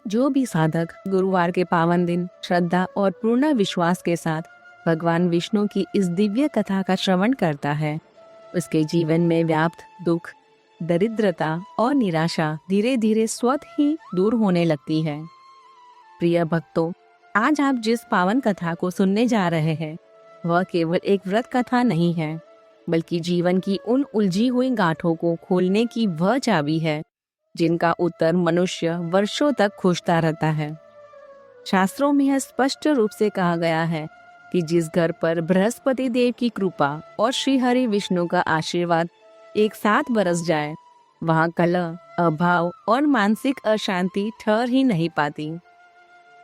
जो भी साधक गुरुवार के पावन दिन श्रद्धा और पूर्ण विश्वास के साथ भगवान विष्णु की इस दिव्य कथा का श्रवण करता है, उसके जीवन में व्याप्त दुख, दरिद्रता और निराशा धीरे धीरे स्वतः ही दूर होने लगती है। प्रिय भक्तों, आज आप जिस पावन कथा को सुनने जा रहे हैं वह केवल एक व्रत कथा नहीं है, बल्कि जीवन की उन उलझी हुई गांठों को खोलने की वह चाबी है जिनका उत्तर मनुष्य वर्षों तक खोजता रहता है। शास्त्रों में यह स्पष्ट रूप से कहा गया है कि जिस घर पर बृहस्पति देव की कृपा और श्री हरि विष्णु का आशीर्वाद एक साथ बरस जाए, वहाँ कलह, अभाव और मानसिक अशांति ठहर ही नहीं पाती।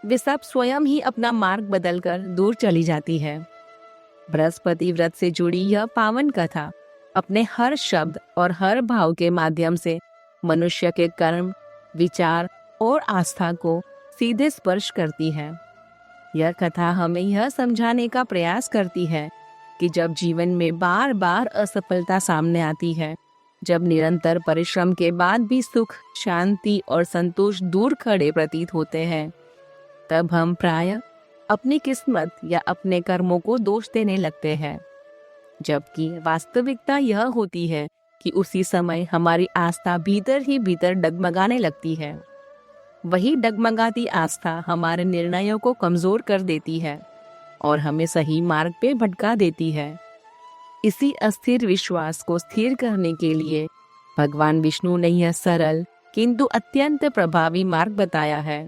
वे सब स्वयं ही अपना मार्ग बदलकर दूर चली जाती है। बृहस्पति व्रत से जुड़ी यह पावन कथा अपने हर शब्द और हर भाव के माध्यम से मनुष्य के कर्म, विचार और आस्था को सीधे स्पर्श करती है। यह कथा हमें यह समझाने का प्रयास करती है कि जब जीवन में बार बार असफलता सामने आती है, जब निरंतर परिश्रम के बाद भी सुख, शांति और संतोष दूर खड़े प्रतीत होते हैं, तब हम प्रायः अपनी किस्मत या अपने कर्मों को दोष देने लगते हैं, जबकि वास्तविकता यह होती है कि उसी समय हमारी आस्था भीतर ही भीतर डगमगाने लगती है। वही डगमगाती आस्था हमारे निर्णयों को कमजोर कर देती है और हमें सही मार्ग पे भटका देती है। इसी अस्थिर विश्वास को स्थिर करने के लिए भगवान विष्णु ने यह सरल किंतु अत्यंत प्रभावी मार्ग बताया है।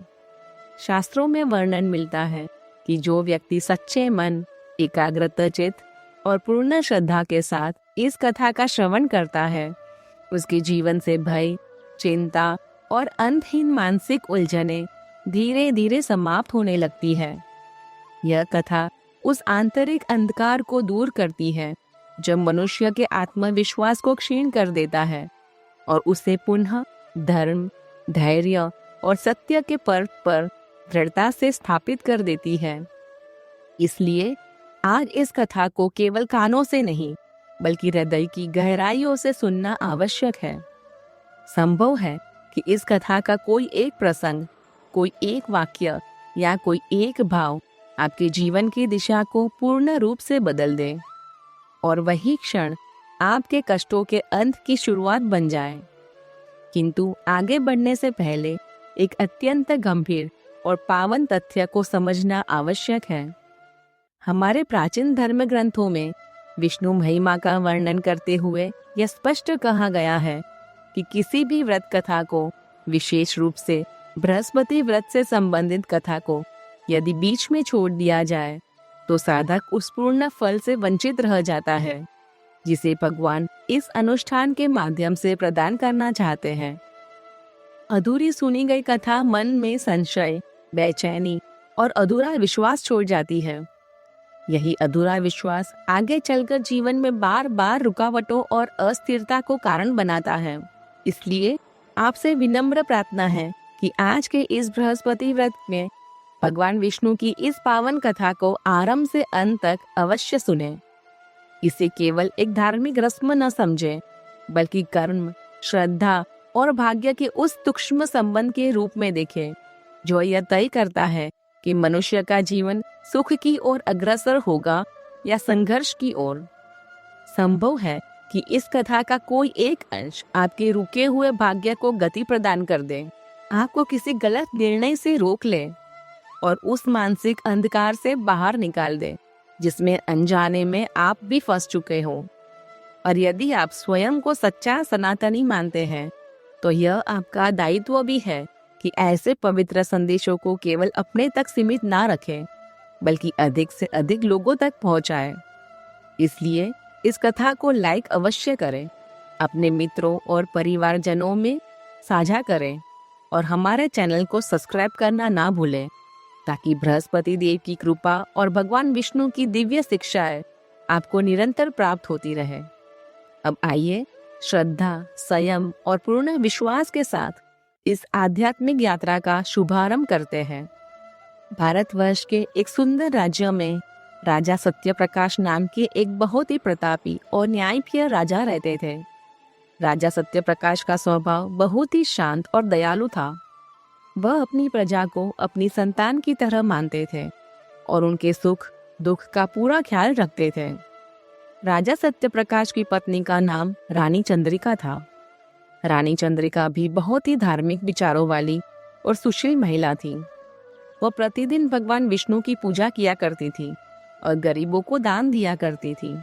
शास्त्रों में वर्णन मिलता है कि जो व्यक्ति सच्चे मन, एकाग्रचित्त और पूर्ण श्रद्धा के साथ इस कथा का श्रवण करता है, उसके जीवन से भय, चिंता और अंतहीन मानसिक उलझने धीरे धीरे समाप्त होने लगती है। यह कथा उस आंतरिक अंधकार को दूर करती है जो मनुष्य के आत्मविश्वास को क्षीण कर देता है और उसे पुनः धर्म, धैर्य और सत्य के पथ पर दृढ़ता से स्थापित कर देती है। इसलिए आज इस कथा को केवल कानों से नहीं, बल्कि हृदय की गहराइयों से सुनना आवश्यक है। संभव है कि इस कथा का कोई एक प्रसंग, कोई एक वाक्य या कोई एक भाव आपके जीवन की दिशा को पूर्ण रूप से बदल दे और वही क्षण आपके कष्टों के अंत की शुरुआत बन जाए। किंतु आगे बढ़ने से पहले एक अत्यंत गंभीर और पावन तथ्य को समझना आवश्यक है। हमारे प्राचीन धर्म ग्रंथों में विष्णु महिमा का वर्णन करते हुए यह स्पष्ट कहा गया है कि किसी भी व्रत कथा को, विशेष रूप से बृहस्पति व्रत से संबंधित कथा को यदि बीच में छोड़ दिया जाए तो साधक उस पूर्ण फल से वंचित रह जाता है जिसे भगवान इस अनुष्ठान के माध्यम से प्रदान करना चाहते हैं। अधूरी सुनी गई कथा मन में संशय, बेचैनी और अधूरा विश्वास छोड़ जाती है। यही अधूरा विश्वास आगे चलकर जीवन में बार बार रुकावटों और अस्थिरता को कारण बनाता है। इसलिए आपसे विनम्र प्रार्थना है कि आज के इस बृहस्पति व्रत में भगवान विष्णु की इस पावन कथा को आरंभ से अंत तक अवश्य सुने। इसे केवल एक धार्मिक रस्म न समझें, बल्कि कर्म, श्रद्धा और भाग्य के उस सूक्ष्म संबंध के रूप में देखें जो यह तय करता है कि मनुष्य का जीवन सुख की ओर अग्रसर होगा या संघर्ष की ओर। संभव है कि इस कथा का कोई एक अंश आपके रुके हुए भाग्य को गति प्रदान कर दे, आपको किसी गलत निर्णय से रोक ले और उस मानसिक अंधकार से बाहर निकाल दे जिसमें अनजाने में आप भी फंस चुके हो। और यदि आप स्वयं को सच्चा सनातनी मानते हैं तो यह आपका दायित्व भी है कि ऐसे पवित्र संदेशों को केवल अपने तक सीमित ना रखें, बल्कि अधिक से अधिक लोगों तक पहुंचाएं। इसलिए इस कथा को लाइक अवश्य करें, अपने मित्रों और परिवारजनों में साझा करें और हमारे चैनल को सब्सक्राइब करना ना भूलें ताकि बृहस्पति देव की कृपा और भगवान विष्णु की दिव्य शिक्षाएं आपको निरंतर प्राप्त होती रहे। अब आइए श्रद्धा, संयम और पूर्ण विश्वास के साथ इस आध्यात्मिक यात्रा का शुभारंभ करते हैं। भारतवर्ष के एक सुंदर राज्य में राजा सत्यप्रकाश नाम के एक बहुत ही प्रतापी और न्यायप्रिय राजा रहते थे। राजा सत्यप्रकाश का स्वभाव बहुत ही शांत और दयालु था। वह अपनी प्रजा को अपनी संतान की तरह मानते थे और उनके सुख दुख का पूरा ख्याल रखते थे। राजा सत्यप्रकाश की पत्नी का नाम रानी चंद्रिका था। रानी चंद्रिका भी बहुत ही धार्मिक विचारों वाली और सुशील महिला थी। वह प्रतिदिन भगवान विष्णु की पूजा किया करती थी और गरीबों को दान दिया करती थी।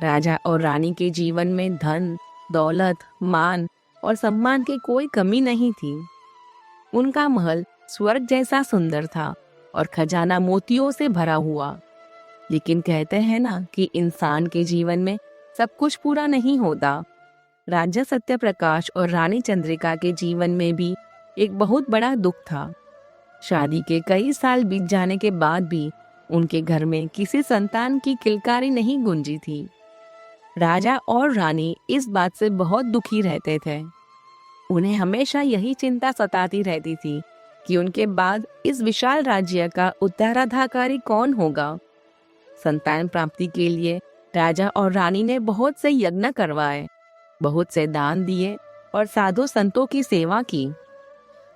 राजा और रानी के जीवन में धन, दौलत, मान और सम्मान की कोई कमी नहीं थी। उनका महल स्वर्ग जैसा सुंदर था और खजाना मोतियों से भरा हुआ। लेकिन कहते हैं ना कि इंसान के जीवन में सब कुछ पूरा नहीं होता। राजा सत्यप्रकाश और रानी चंद्रिका के जीवन में भी एक बहुत बड़ा दुख था। शादी के कई साल बीत जाने के बाद भी उनके घर में किसी संतान की किलकारी नहीं गूंजी थी। राजा और रानी इस बात से बहुत दुखी रहते थे। उन्हें हमेशा यही चिंता सताती रहती थी कि उनके बाद इस विशाल राज्य का उत्तराधिकारी कौन होगा। संतान प्राप्ति के लिए राजा और रानी ने बहुत से यज्ञ करवाए, बहुत से दान दिए और साधु संतों की सेवा की।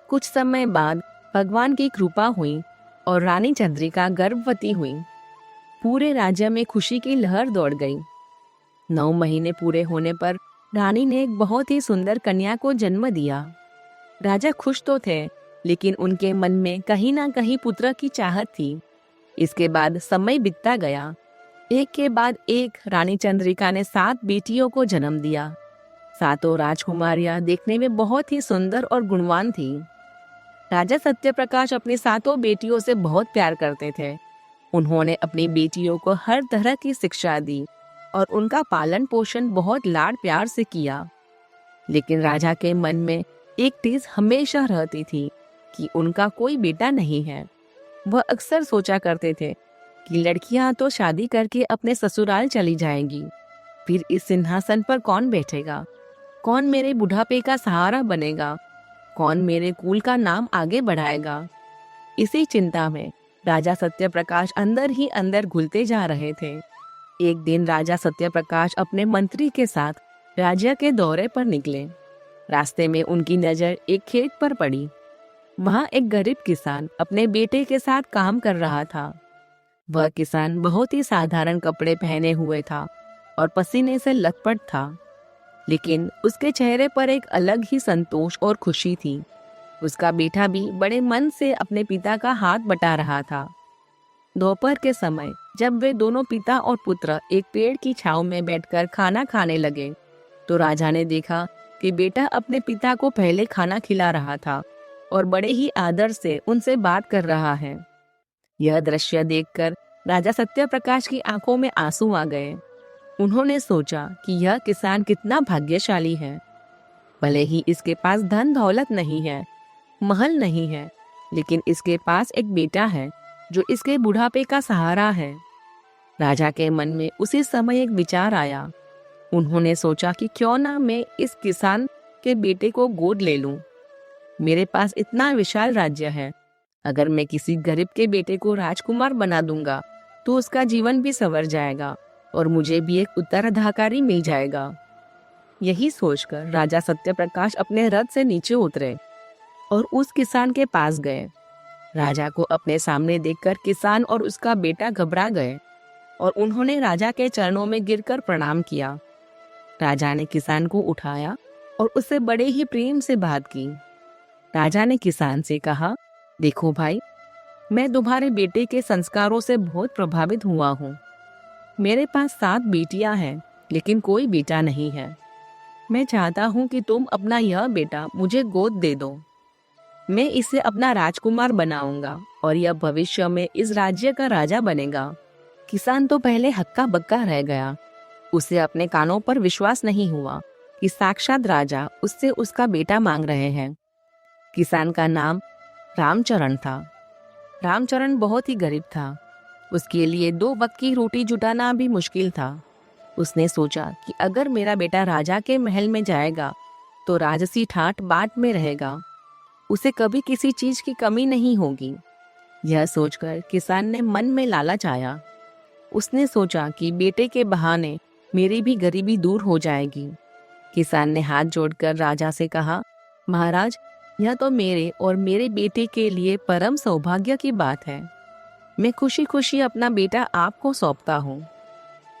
कुछ समय बाद भगवान की कृपा हुई और रानी चंद्रिका गर्भवती हुई। पूरे राज्य में खुशी की लहर दौड़ गई। 9 महीने पूरे होने पर रानी ने एक बहुत ही सुंदर कन्या को जन्म दिया। राजा खुश तो थे, लेकिन उनके मन में कहीं ना कहीं पुत्र की चाहत थी। इसके बाद समय बीतता गया। एक के बाद एक रानी चंद्रिका ने 7 बेटियों को जन्म दिया। 7 राजकुमारियां देखने में बहुत ही सुंदर और गुणवान थी। राजा सत्यप्रकाश अपनी 7 बेटियों से बहुत प्यार करते थे। उन्होंने अपनी बेटियों को हर तरह की शिक्षा दी और उनका पालन पोषण बहुत लाड प्यार से किया। लेकिन राजा के मन में एक टीस हमेशा रहती थी कि उनका कोई बेटा नहीं है। वह अक्सर सोचा करते थे कि लड़कियां तो शादी करके अपने ससुराल चली जाएंगी, फिर इस सिंहासन पर कौन बैठेगा, कौन मेरे बुढ़ापे का सहारा बनेगा, कौन मेरे कुल का नाम आगे बढ़ाएगा। इसी चिंता में राजा सत्यप्रकाश अंदर ही अंदर घुलते जा रहे थे। एक दिन राजा सत्यप्रकाश अपने मंत्री के साथ राज्य के दौरे पर निकले। रास्ते में उनकी नजर एक खेत पर पड़ी। वहाँ एक गरीब किसान अपने बेटे के साथ काम कर रहा था। वह किसान बहुत ही साधारण कपड़े पहने हुए था और पसीने से लथपथ था, लेकिन उसके चेहरे पर एक अलग ही संतोष और खुशी थी। उसका बेटा भी बड़े मन से अपने पिता का हाथ बटा रहा था। दोपहर के समय जब वे दोनों पिता और पुत्र एक पेड़ की छांव में बैठकर खाना खाने लगे, तो राजा ने देखा कि बेटा अपने पिता को पहले खाना खिला रहा था और बड़े ही आदर से उनसे बात कर रहा है। यह दृश्य देखकर राजा सत्यप्रकाश की आंखों में आंसू आ गए। उन्होंने सोचा कि यह किसान कितना भाग्यशाली है। भले ही इसके पास धन दौलत नहीं है, महल नहीं है, लेकिन इसके पास एक बेटा है जो इसके बुढ़ापे का सहारा है। राजा के मन में उसी समय एक विचार आया। उन्होंने सोचा कि क्यों ना मैं इस किसान के बेटे को गोद ले लूं। मेरे पास इतना विशाल राज्य है, अगर मैं किसी गरीब के बेटे को राजकुमार बना दूंगा तो उसका जीवन भी संवर जाएगा और मुझे भी एक उत्तराधिकारी मिल जाएगा। यही सोचकर राजा सत्यप्रकाश अपने रथ से नीचे उतरे और उस किसान के पास गए। राजा को अपने सामने देखकर किसान और उसका बेटा घबरा गए और उन्होंने राजा के चरणों में गिरकर प्रणाम किया। राजा ने किसान को उठाया और उससे बड़े ही प्रेम से बात की। राजा ने किसान से कहा, देखो भाई, मैं तुम्हारे बेटे के संस्कारों से बहुत प्रभावित हुआ हूँ। मेरे पास 7 बेटियां हैं, लेकिन कोई बेटा नहीं है। मैं चाहता हूँ कि तुम अपना यह बेटा मुझे गोद दे दो। मैं इसे अपना राजकुमार बनाऊंगा और यह भविष्य में इस राज्य का राजा बनेगा। किसान तो पहले हक्का बक्का रह गया। उसे अपने कानों पर विश्वास नहीं हुआ कि साक्षात राजा उससे उसका बेटा मांग रहे हैं। किसान का नाम रामचरण था। रामचरण बहुत ही गरीब था। उसके लिए 2 वक्त की रोटी जुटाना भी मुश्किल था। उसने सोचा कि अगर मेरा बेटा राजा के महल में जाएगा तो राजसी ठाट बाट में रहेगा, उसे कभी किसी चीज की कमी नहीं होगी। यह सोचकर किसान ने मन में लालच आया। उसने सोचा कि बेटे के बहाने मेरी भी गरीबी दूर हो जाएगी। किसान ने हाथ जोड़कर राजा से कहा, महाराज, यह तो मेरे और मेरे बेटे के लिए परम सौभाग्य की बात है। मैं खुशी खुशी अपना बेटा आपको सौंपता हूँ।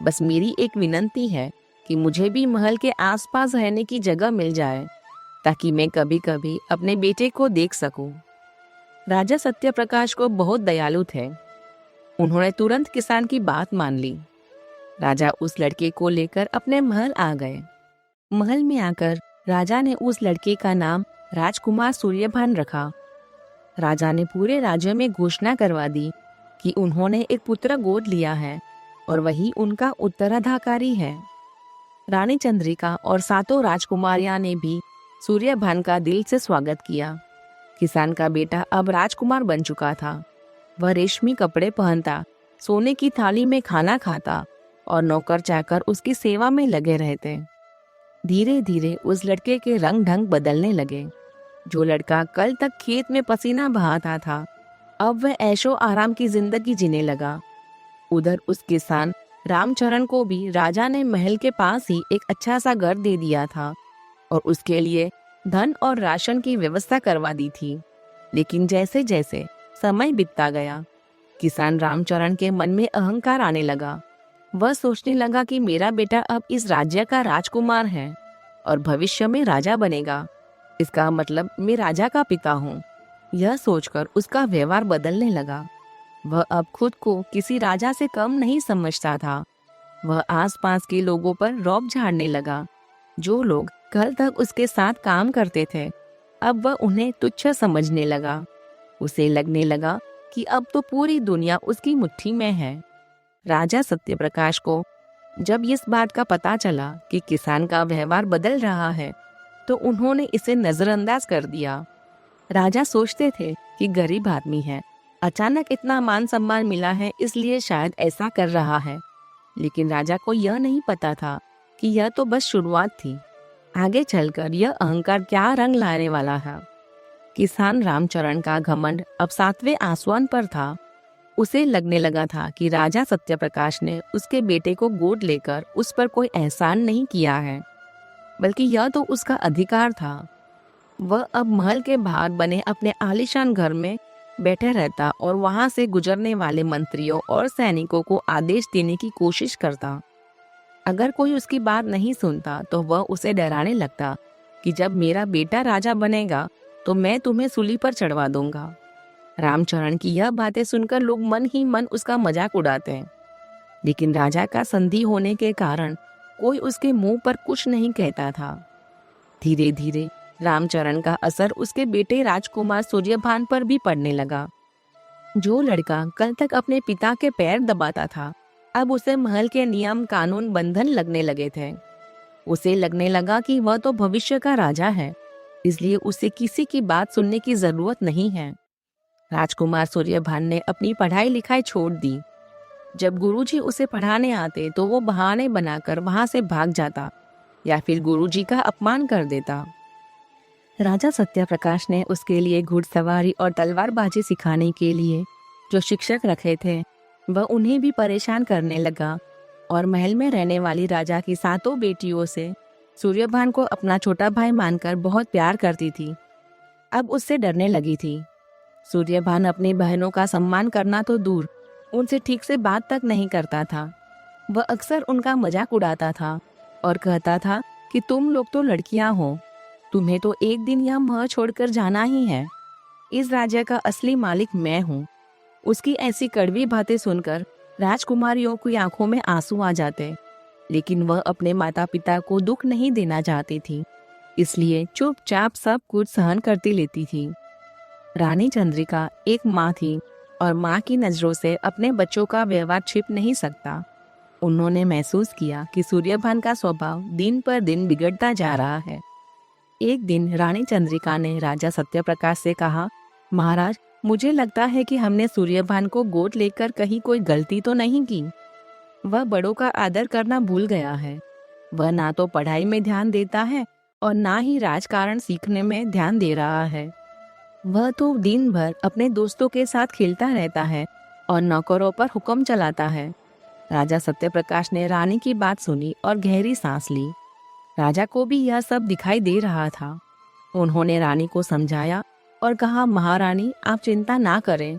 बस मेरी एक विनंती है कि मुझे भी महल के आसपास रहने की जगह मिल जाए, ताकि मैं कभी कभी अपने बेटे को देख सकूं। राजा सत्यप्रकाश को बहुत दयालु थे। उन्होंने तुरंत किसान की बात मान ली। राजा उस लड़के को लेकर अपने महल आ गए। महल में आकर राजा ने उस लड़के का नाम राजकुमार सूर्यभान रखा। राजा ने पूरे राज्य में घोषणा करवा दी कि उन्होंने एक पुत्र गोद लिया है और वही उनका उत्तराधिकारी है। रानी चंद्रिका और सातों राजकुमारियां ने भी सूर्यभान का दिल से स्वागत किया। किसान का बेटा अब राजकुमार बन चुका था। वह रेशमी कपड़े पहनता, सोने की थाली में खाना खाता और नौकर चाकर उसकी सेवा में लगे रहते। धीरे धीरे उस लड़के के रंग ढंग बदलने लगे। जो लड़का कल तक खेत में पसीना बहाता था, अब वह ऐशो आराम की जिंदगी जीने लगा। उधर उस किसान रामचरण को भी राजा ने महल के पास ही एक अच्छा सा घर दे दिया था और उसके लिए धन और राशन की व्यवस्था करवा दी थी। लेकिन जैसे जैसे समय बीतता गया, किसान रामचरण के मन में अहंकार आने लगा। वह सोचने लगा कि मेरा बेटा अब इस राज्य का राजकुमार है और भविष्य में राजा बनेगा। इसका मतलब मैं राजा का पिता हूँ। यह सोचकर उसका व्यवहार बदलने लगा। वह अब खुद को किसी राजा से कम नहीं समझता था। वह आसपास के लोगों पर रौब झाड़ने लगा। जो लोग कल तक उसके साथ काम करते थे, अब वह उन्हें तुच्छ समझने लगा। उसे लगने लगा कि अब तो पूरी दुनिया उसकी मुट्ठी में है। राजा सत्यप्रकाश को जब इस बात का पता चला कि किसान का व्यवहार बदल रहा है, तो उन्होंने इसे नजरअंदाज कर दिया। राजा सोचते थे कि गरीब आदमी है, अचानक इतना मान सम्मान मिला है, इसलिए शायद ऐसा कर रहा है। लेकिन राजा को यह नहीं पता था कि यह तो बस शुरुआत थी। आगे चलकर यह अहंकार क्या रंग लाने वाला है। किसान रामचरण का घमंड अब 7वें आसमान पर था। उसे लगने लगा था कि राजा सत्यप्रकाश ने उसके बेटे को गोद लेकर उस पर कोई एहसान नहीं किया है, बल्कि यह तो उसका अधिकार था। वह अब महल के बाहर बने अपने आलीशान घर में बैठे रहता और वहां से गुजरने वाले मंत्रियों और सैनिकों को आदेश देने की कोशिश करता। अगर कोई उसकी बात नहीं सुनता तो वह उसे डराने लगता कि जब मेरा बेटा राजा बनेगा तो मैं तुम्हें सूली पर चढ़वा दूंगा। रामचरण की यह बातें सुनकर लोग मन ही मन उसका मजाक उड़ाते हैं, लेकिन राजा का संधि होने के कारण कोई उसके मुंह पर कुछ नहीं कहता था। धीरे धीरे रामचरण का असर उसके बेटे राजकुमार सूर्यभान पर भी पड़ने लगा। जो लड़का कल तक अपने पिता के पैर दबाता था, अब उसे महल के नियम कानून बंधन लगने लगे थे। उसे लगने लगा कि वह तो भविष्य का राजा है, इसलिए उसे किसी की बात सुनने की जरूरत नहीं है। राजकुमार सूर्यभान ने अपनी पढ़ाई लिखाई छोड़ दी। जब गुरुजी उसे पढ़ाने आते तो वो बहाने बनाकर वहां से भाग जाता या फिर गुरुजी का अपमान कर देता। राजा सत्यप्रकाश ने उसके लिए घुड़सवारी और तलवारबाजी सिखाने के लिए जो शिक्षक रखे थे, वह उन्हें भी परेशान करने लगा और महल में रहने वाली राजा की 7 बेटियों से सूर्यभान को अपना छोटा भाई मानकर बहुत प्यार करती थी। अब उससे डरने लगी थी। सूर्यभान अपनी बहनों का सम्मान करना तो दूर, उनसे ठीक से बात तक नहीं करता था। वह अक्सर उनका मजाक उड़ाता था और कहता था कि तुम लोग तो लड़कियां हो, तुम्हें तो एक दिन यह महल छोड़कर जाना ही है। इस राज्य का असली मालिक मैं हूँ। उसकी ऐसी कड़वी बातें सुनकर राजकुमारियों की आंखों में आंसू आ जाते, लेकिन वह अपने माता पिता को दुख नहीं देना चाहती थी, इसलिए चुपचाप सब कुछ सहन करती लेती थी। रानी चंद्रिका एक माँ थी और माँ की नजरों से अपने बच्चों का व्यवहार छिप नहीं सकता। उन्होंने महसूस किया कि सूर्यभान का स्वभाव दिन पर दिन बिगड़ता जा रहा है। एक दिन रानी चंद्रिका ने राजा सत्यप्रकाश से कहा, महाराज, मुझे लगता है कि हमने सूर्यभान को गोद लेकर कहीं कोई गलती तो नहीं की। वह बड़ों का आदर करना भूल गया है। वह ना तो पढ़ाई में ध्यान देता है और ना ही राजकारण सीखने में ध्यान दे रहा है। वह तो दिन भर अपने दोस्तों के साथ खेलता रहता है और नौकरों पर हुक्म चलाता है। राजा सत्यप्रकाश ने रानी की बात सुनी और गहरी सांस ली। राजा को भी यह सब दिखाई दे रहा था। उन्होंने रानी को समझाया और कहा, महारानी आप चिंता ना करें,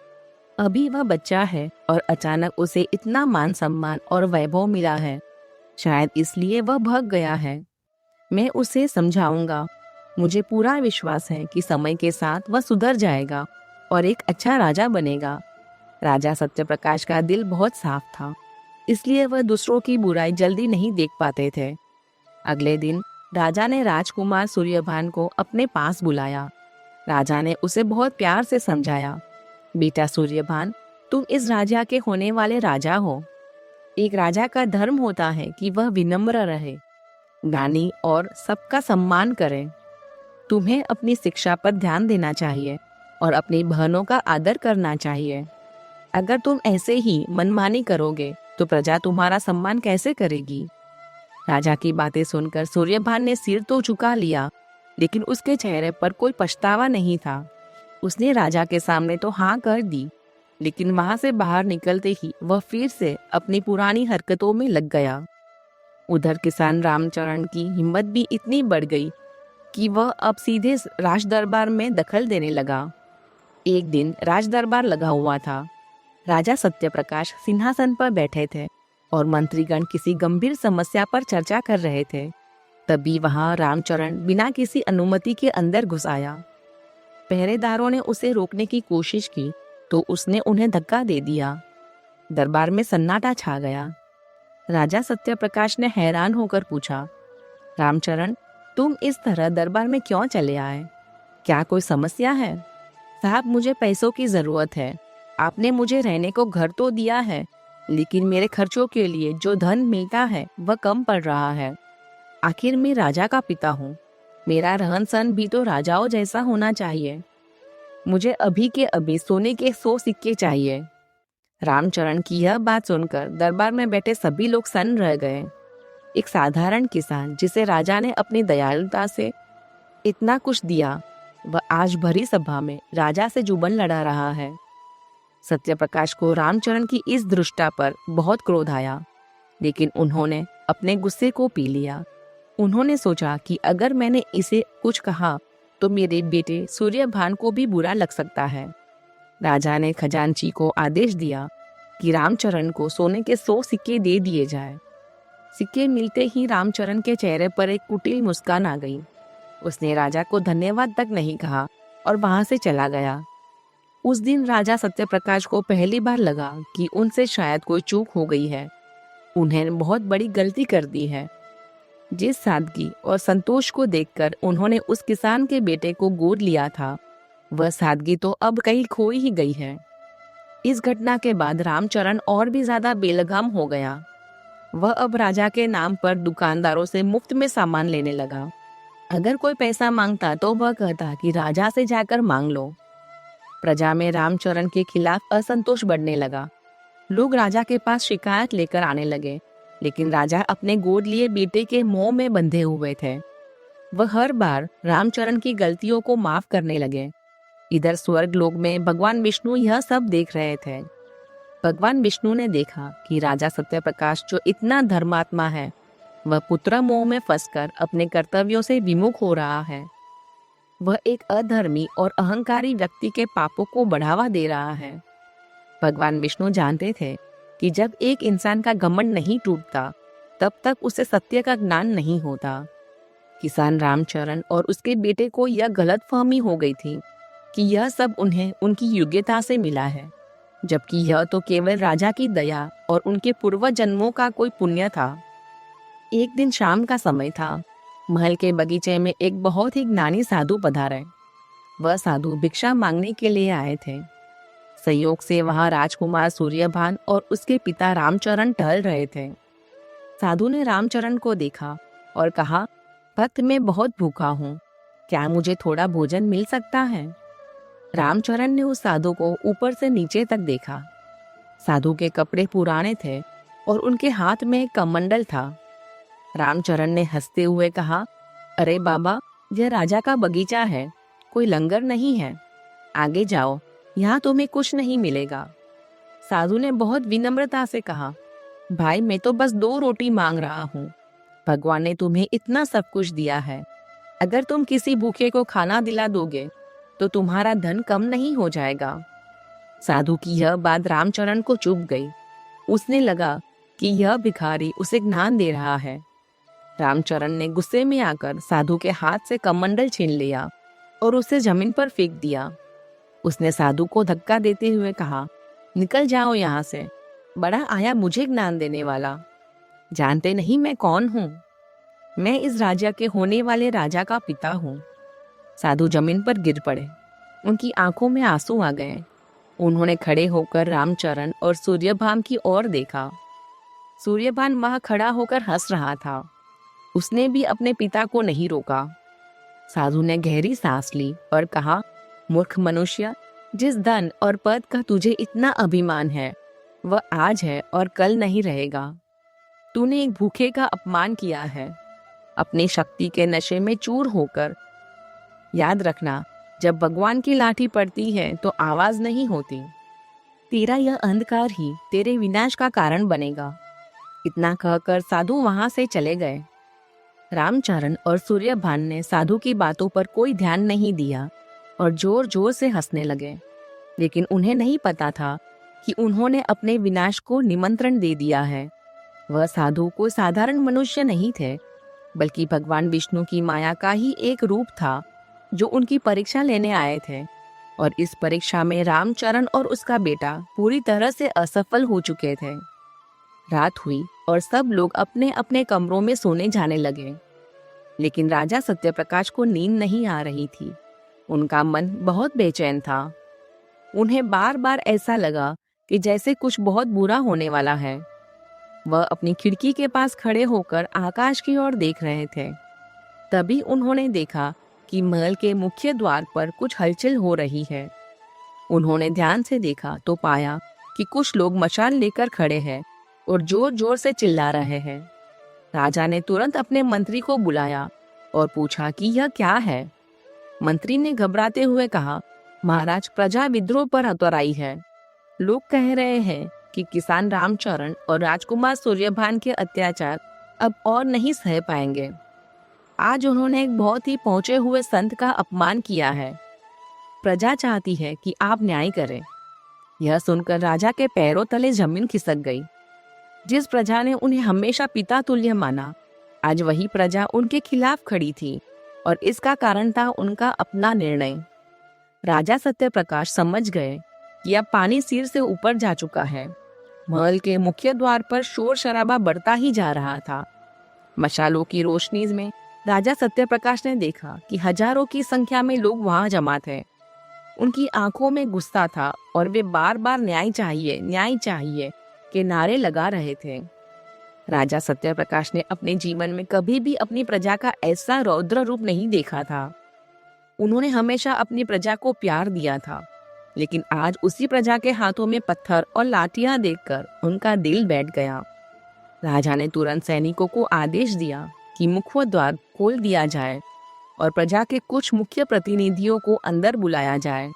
अभी वह बच्चा है और अचानक उसे इतना मान सम्मान और वैभव मिला है, शायद इसलिए वह भाग गया है। मैं उसे समझाऊंगा। मुझे पूरा विश्वास है कि समय के साथ वह सुधर जाएगा और एक अच्छा राजा बनेगा। राजा सत्यप्रकाश का दिल बहुत साफ था, इसलिए वह दूसरों की बुराई जल्दी नहीं देख पाते थे। अगले दिन राजा ने राजकुमार सूर्यभान को अपने पास बुलाया। राजा ने उसे बहुत प्यार से समझाया, बेटा सूर्यभान, तुम इस राजा के होने वाले राजा हो। एक राजा का धर्म होता है कि वह विनम्र रहे, ज्ञानी और सबका सम्मान करे। तुम्हें अपनी शिक्षा पर ध्यान देना चाहिए और अपनी बहनों का आदर करना चाहिए। अगर तुम ऐसे ही मनमानी करोगे तो प्रजा तुम्हारा सम्मान कैसे करेगी? राजा की बातें सुनकर सूर्यभान ने सिर तो झुका लिया, लेकिन उसके चेहरे पर कोई पछतावा नहीं था। उसने राजा के सामने तो हाँ कर दी, लेकिन वहां से बाहर निकलते ही वह फिर से अपनी पुरानी हरकतों में लग गया। उधर किसान रामचरण की हिम्मत भी इतनी बढ़ गई कि वह अब सीधे राज दरबार में दखल देने लगा। एक दिन राज दरबार लगा हुआ था। राजा सत्यप्रकाश सिंहासन पर बैठे थे और मंत्रीगण किसी गंभीर समस्या पर चर्चा कर रहे थे। तभी वहां रामचरण बिना किसी अनुमति के अंदर घुस आया। पहरेदारों ने उसे रोकने की कोशिश की तो उसने उन्हें धक्का दे दिया। दरबार में सन्नाटा छा गया। राजा सत्यप्रकाश ने हैरान होकर पूछा, रामचरण, तुम इस तरह दरबार में क्यों चले आए? क्या कोई समस्या है? साहब, मुझे पैसों की जरूरत है। आपने मुझे रहने को घर तो दिया है, लेकिन मेरे खर्चों के लिए जो धन मिलता है वह कम पड़ रहा है। आखिर मैं राजा का पिता हूँ, मेरा रहन सहन भी तो राजाओं जैसा होना चाहिए। मुझे अभी के अभी सोने के 100 सिक्के चाहिए। रामचरण की यह बात सुनकर दरबार में बैठे सभी लोग सन्न रह गए। एक साधारण किसान जिसे राजा ने अपनी दयालुता से इतना कुछ दिया, वह आज भरी सभा में राजा से जुबान लड़ा रहा है। सत्यप्रकाश को रामचरण की इस दृष्टा पर बहुत क्रोध आया, लेकिन उन्होंने अपने गुस्से को पी लिया। उन्होंने सोचा कि अगर मैंने इसे कुछ कहा तो मेरे बेटे सूर्यभान को भी बुरा लग सकता है। राजा ने खजांची को आदेश दिया कि रामचरण को सोने के 100 सिक्के दे दिए जाए। सिक्के मिलते ही रामचरण के चेहरे पर एक कुटिल मुस्कान आ गई। उसने राजा को धन्यवाद तक नहीं कहा और वहां से चला गया। उस दिन राजा सत्यप्रकाश को पहली बार लगा कि उनसे शायद कोई चूक हो गई है। उन्हें बहुत बड़ी गलती कर दी है। जिस सादगी और संतोष को देखकर उन्होंने उस किसान के बेटे को गोद लिया था, वह सादगी तो अब कहीं खो ही गई है। इस घटना के बाद रामचरण और भी ज्यादा बेलगाम हो गया। वह अब राजा के नाम पर दुकानदारों से मुफ्त में सामान लेने लगा। अगर कोई पैसा मांगता तो वह कहता कि राजा से जाकर मांग लो। प्रजा में रामचरण के खिलाफ असंतोष बढ़ने लगा। लोग राजा के पास शिकायत लेकर आने लगे, लेकिन राजा अपने गोद लिए बेटे के मोह में बंधे हुए थे। वह हर बार रामचरण की गलतियों को माफ करने लगे। इधर स्वर्ग लोक में भगवान विष्णु यह सब देख रहे थे। भगवान विष्णु ने देखा कि राजा सत्यप्रकाश जो इतना धर्मात्मा है, वह पुत्र मोह में फंसकर अपने कर्तव्यों से विमुख हो रहा है। वह एक अधर्मी और अहंकारी व्यक्ति के पापों को बढ़ावा दे रहा है। भगवान विष्णु जानते थे कि जब एक इंसान का घमंड नहीं टूटता, तब तक उसे सत्य का ज्ञान नहीं होता। किसान रामचरण और उसके बेटे को यह गलतफहमी हो गई थी कि यह सब उन्हें उनकी योग्यता से मिला है, जबकि यह तो केवल राजा की दया और उनके पूर्व जन्मों का कोई पुण्य था। एक दिन शाम का समय था। महल के बगीचे में एक बहुत ही ज्ञानी साधु पधारे। वह साधु भिक्षा मांगने के लिए आए थे। संयोग से वहां राजकुमार सूर्यभान और उसके पिता रामचरण टहल रहे थे। साधु ने रामचरण को देखा और कहा, भक्त, मैं बहुत भूखा हूँ, क्या मुझे थोड़ा भोजन मिल सकता है? रामचरण ने उस साधु को ऊपर से नीचे तक देखा। साधु के कपड़े पुराने थे और उनके हाथ में एक कमंडल था। रामचरण ने हंसते हुए कहा, अरे बाबा, यह राजा का बगीचा है, कोई लंगर नहीं है। आगे जाओ, यहाँ तुम्हें कुछ नहीं मिलेगा। साधु ने बहुत विनम्रता से कहा, भाई, मैं तो बस 2 रोटी मांग रहा हूँ। भगवान ने तुम्हें इतना सब कुछ दिया है, अगर तुम किसी भूखे को खाना दिला दोगे तो तुम्हारा धन कम नहीं हो जाएगा। साधु की यह बात रामचरण को चुभ गई। उसने लगा कि यह भिखारी उसे ज्ञान दे रहा है। रामचरण ने गुस्से में आकर साधु के हाथ से कमंडल छीन लिया और उसे जमीन पर फेंक दिया। उसने साधु को धक्का देते हुए कहा, निकल जाओ यहाँ से, बड़ा आया मुझे ज्ञान देने वाला। जानते नहीं मैं कौन हूँ? मैं इस राज्य के होने वाले राजा का पिता हूँ। साधु जमीन पर गिर पड़े। उनकी आंखों में आंसू आ गए। उन्होंने खड़े होकर रामचरण और सूर्यभान की ओर देखा। सूर्यभान वहां खड़ा होकर हंस रहा था। उसने भी अपने पिता को नहीं रोका। साधु ने गहरी सांस ली और कहा, मूर्ख मनुष्य, जिस धन और पद का तुझे इतना अभिमान है वह आज है और कल नहीं रहेगा। तूने एक भूखे का अपमान किया है, अपनी शक्ति के नशे में चूर होकर। याद रखना, जब भगवान की लाठी पड़ती है तो आवाज नहीं होती। तेरा यह अंधकार ही तेरे विनाश का कारण बनेगा। इतना कहकर साधु वहां से चले गए। रामचरण और सूर्यभान ने साधु की बातों पर कोई ध्यान नहीं दिया और जोर जोर से हंसने लगे। लेकिन उन्हें नहीं पता था कि उन्होंने अपने विनाश को निमंत्रण दे दिया है। वह साधु कोई साधारण मनुष्य नहीं थे, बल्कि भगवान विष्णु की माया का ही एक रूप था जो उनकी परीक्षा लेने आए थे। और इस परीक्षा में रामचरण और उसका बेटा पूरी तरह से असफल हो चुके थे। रात हुई और सब लोग अपने अपने कमरों में सोने जाने लगे। लेकिन राजा सत्यप्रकाश को नींद नहीं आ रही थी। उनका मन बहुत बेचैन था। उन्हें बार बार ऐसा लगा कि जैसे कुछ बहुत बुरा होने वाला है। वह अपनी खिड़की के पास खड़े होकर आकाश की ओर देख रहे थे। तभी उन्होंने देखा कि महल के मुख्य द्वार पर कुछ हलचल हो रही है। उन्होंने ध्यान से देखा तो पाया कि कुछ लोग मशाल लेकर खड़े हैं और जोर जोर से चिल्ला रहे हैं। राजा ने तुरंत अपने मंत्री को बुलाया और पूछा कि यह क्या है। मंत्री ने घबराते हुए कहा, महाराज, प्रजा विद्रोह पर उतर है। लोग कह रहे हैं कि किसान रामचरण और राजकुमार सूर्यभान के अत्याचार अब और नहीं सह पाएंगे। आज उन्होंने एक बहुत ही पहुंचे हुए संत का अपमान किया है। प्रजा चाहती है कि आप न्याय करें। यह सुनकर राजा के पैरों तले जमीन खिसक गई। जिस प्रजा ने उन्हें हमेशा पिता तुल्य माना, आज वही प्रजा उनके खिलाफ खड़ी थी और इसका कारण था उनका अपना निर्णय। राजा सत्यप्रकाश समझ गए कि अब पानी सिर से ऊपर जा चुका है। महल के मुख्य द्वार पर शोर शराबा बढ़ता ही जा रहा था। मशालों की रोशनी में राजा सत्यप्रकाश ने देखा कि हजारों की संख्या में लोग वहां जमा थे। उनकी आंखों में गुस्सा था और वे बार बार न्याय चाहिए के नारे लगा रहे थे। राजा सत्यप्रकाश ने अपने जीवन में कभी भी अपनी प्रजा का ऐसा रौद्र रूप नहीं देखा था। उन्होंने हमेशा अपनी प्रजा को प्यार दिया था, लेकिन आज उसी प्रजा के हाथों में पत्थर और लाठियां देखकर उनका दिल बैठ गया। राजा ने तुरंत सैनिकों को आदेश दिया कि मुख्य द्वार खोल दिया जाए और प्रजा के कुछ मुख्य प्रतिनिधियों को अंदर बुलाया जाए।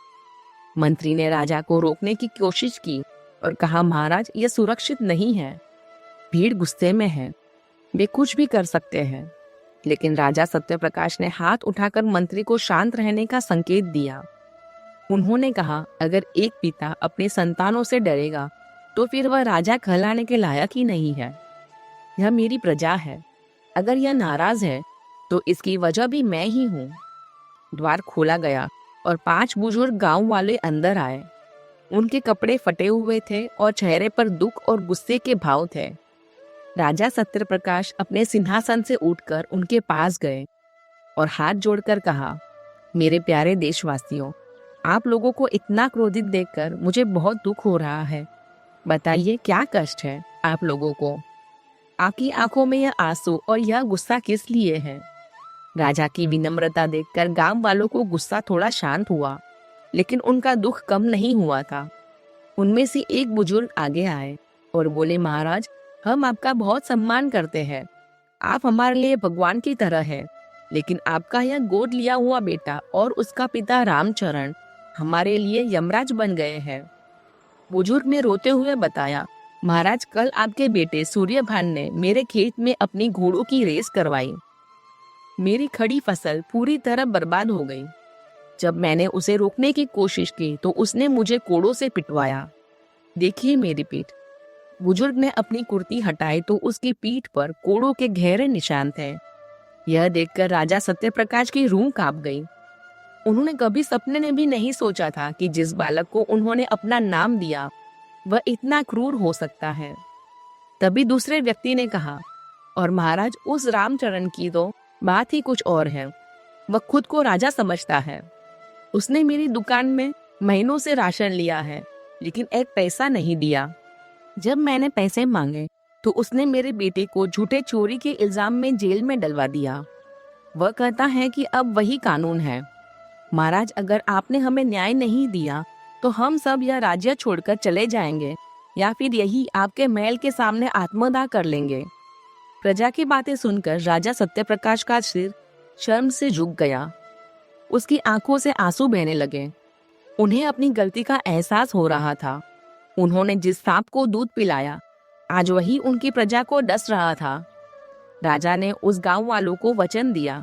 मंत्री ने राजा को रोकने की कोशिश की और कहा, महाराज, यह सुरक्षित नहीं है। भीड़ गुस्से में है, वे कुछ भी कर सकते हैं। लेकिन राजा सत्यप्रकाश ने हाथ उठाकर मंत्री को शांत रहने का संकेत दिया। उन्होंने कहा, अगर एक पिता अपने संतानों से डरेगा तो फिर वह राजा कहलाने के लायक ही नहीं है। यह मेरी प्रजा है। अगर यह नाराज है तो इसकी वजह भी मैं ही हूँ। द्वार खोला गया और 5 बुजुर्ग गांव वाले अंदर आए। उनके कपड़े फटे हुए थे और चेहरे पर दुख और गुस्से के भाव थे। राजा सत्यप्रकाश अपने सिंहासन से उठकर उनके पास गए और हाथ जोड़कर कहा, मेरे प्यारे देशवासियों, आप लोगों को इतना क्रोधित देखकर मुझे बहुत दुख हो रहा है। बताइए, क्या कष्ट है आप लोगों को? आपकी आंखों में यह आंसू और यह गुस्सा किस लिए है? राजा की विनम्रता देखकर गांव वालों को गुस्सा थोड़ा शांत हुआ, लेकिन उनका दुख कम नहीं हुआ था। उनमें से एक बुजुर्ग आगे आए और बोले, महाराज, हम आपका बहुत सम्मान करते हैं। आप हमारे लिए भगवान की तरह है, लेकिन आपका यह गोद लिया हुआ बेटा और उसका पिता रामचरण हमारे लिए यमराज बन गए हैं। बुजुर्ग ने रोते हुए बताया, महाराज, कल आपके बेटे सूर्यभान ने मेरे खेत में अपनी घोड़ों की रेस करवाई। मेरी खड़ी फसल पूरी तरह बर्बाद हो गई। जब मैंने उसे रोकने की कोशिश की तो उसने मुझे कोड़ों से पिटवाया। देखिए मेरी पीठ। बुजुर्ग ने अपनी कुर्ती हटाई तो उसकी पीठ पर कोड़ों के गहरे निशान थे। यह देखकर राजा सत्यप्रकाश की रूह कांप गई। उन्होंने कभी सपने में भी नहीं सोचा था कि जिस बालक को उन्होंने अपना नाम दिया वह इतना क्रूर हो सकता है। तभी दूसरे व्यक्ति ने कहा, और महाराज, उस रामचरण की तो बात ही कुछ और है। वह खुद को राजा समझता है। उसने मेरी दुकान में महीनों से राशन लिया है, लेकिन एक पैसा नहीं दिया। जब मैंने पैसे मांगे तो उसने मेरे बेटे को झूठे चोरी के इल्जाम में जेल में डलवा दिया। वह कहता है कि अब वही कानून है। महाराज, अगर आपने हमें न्याय नहीं दिया तो हम सब यह राज्य छोड़कर चले जाएंगे या फिर यही आपके महल के सामने आत्मदाह कर लेंगे। प्रजा की बातें सुनकर राजा सत्यप्रकाश का सिर शर्म से झुक गया। उसकी आंखों से आंसू बहने लगे। उन्हें अपनी गलती का एहसास हो रहा था। उन्होंने जिस सांप को दूध पिलाया, आज वही उनकी प्रजा को डस रहा था। राजा ने उस गांव वालों को वचन दिया,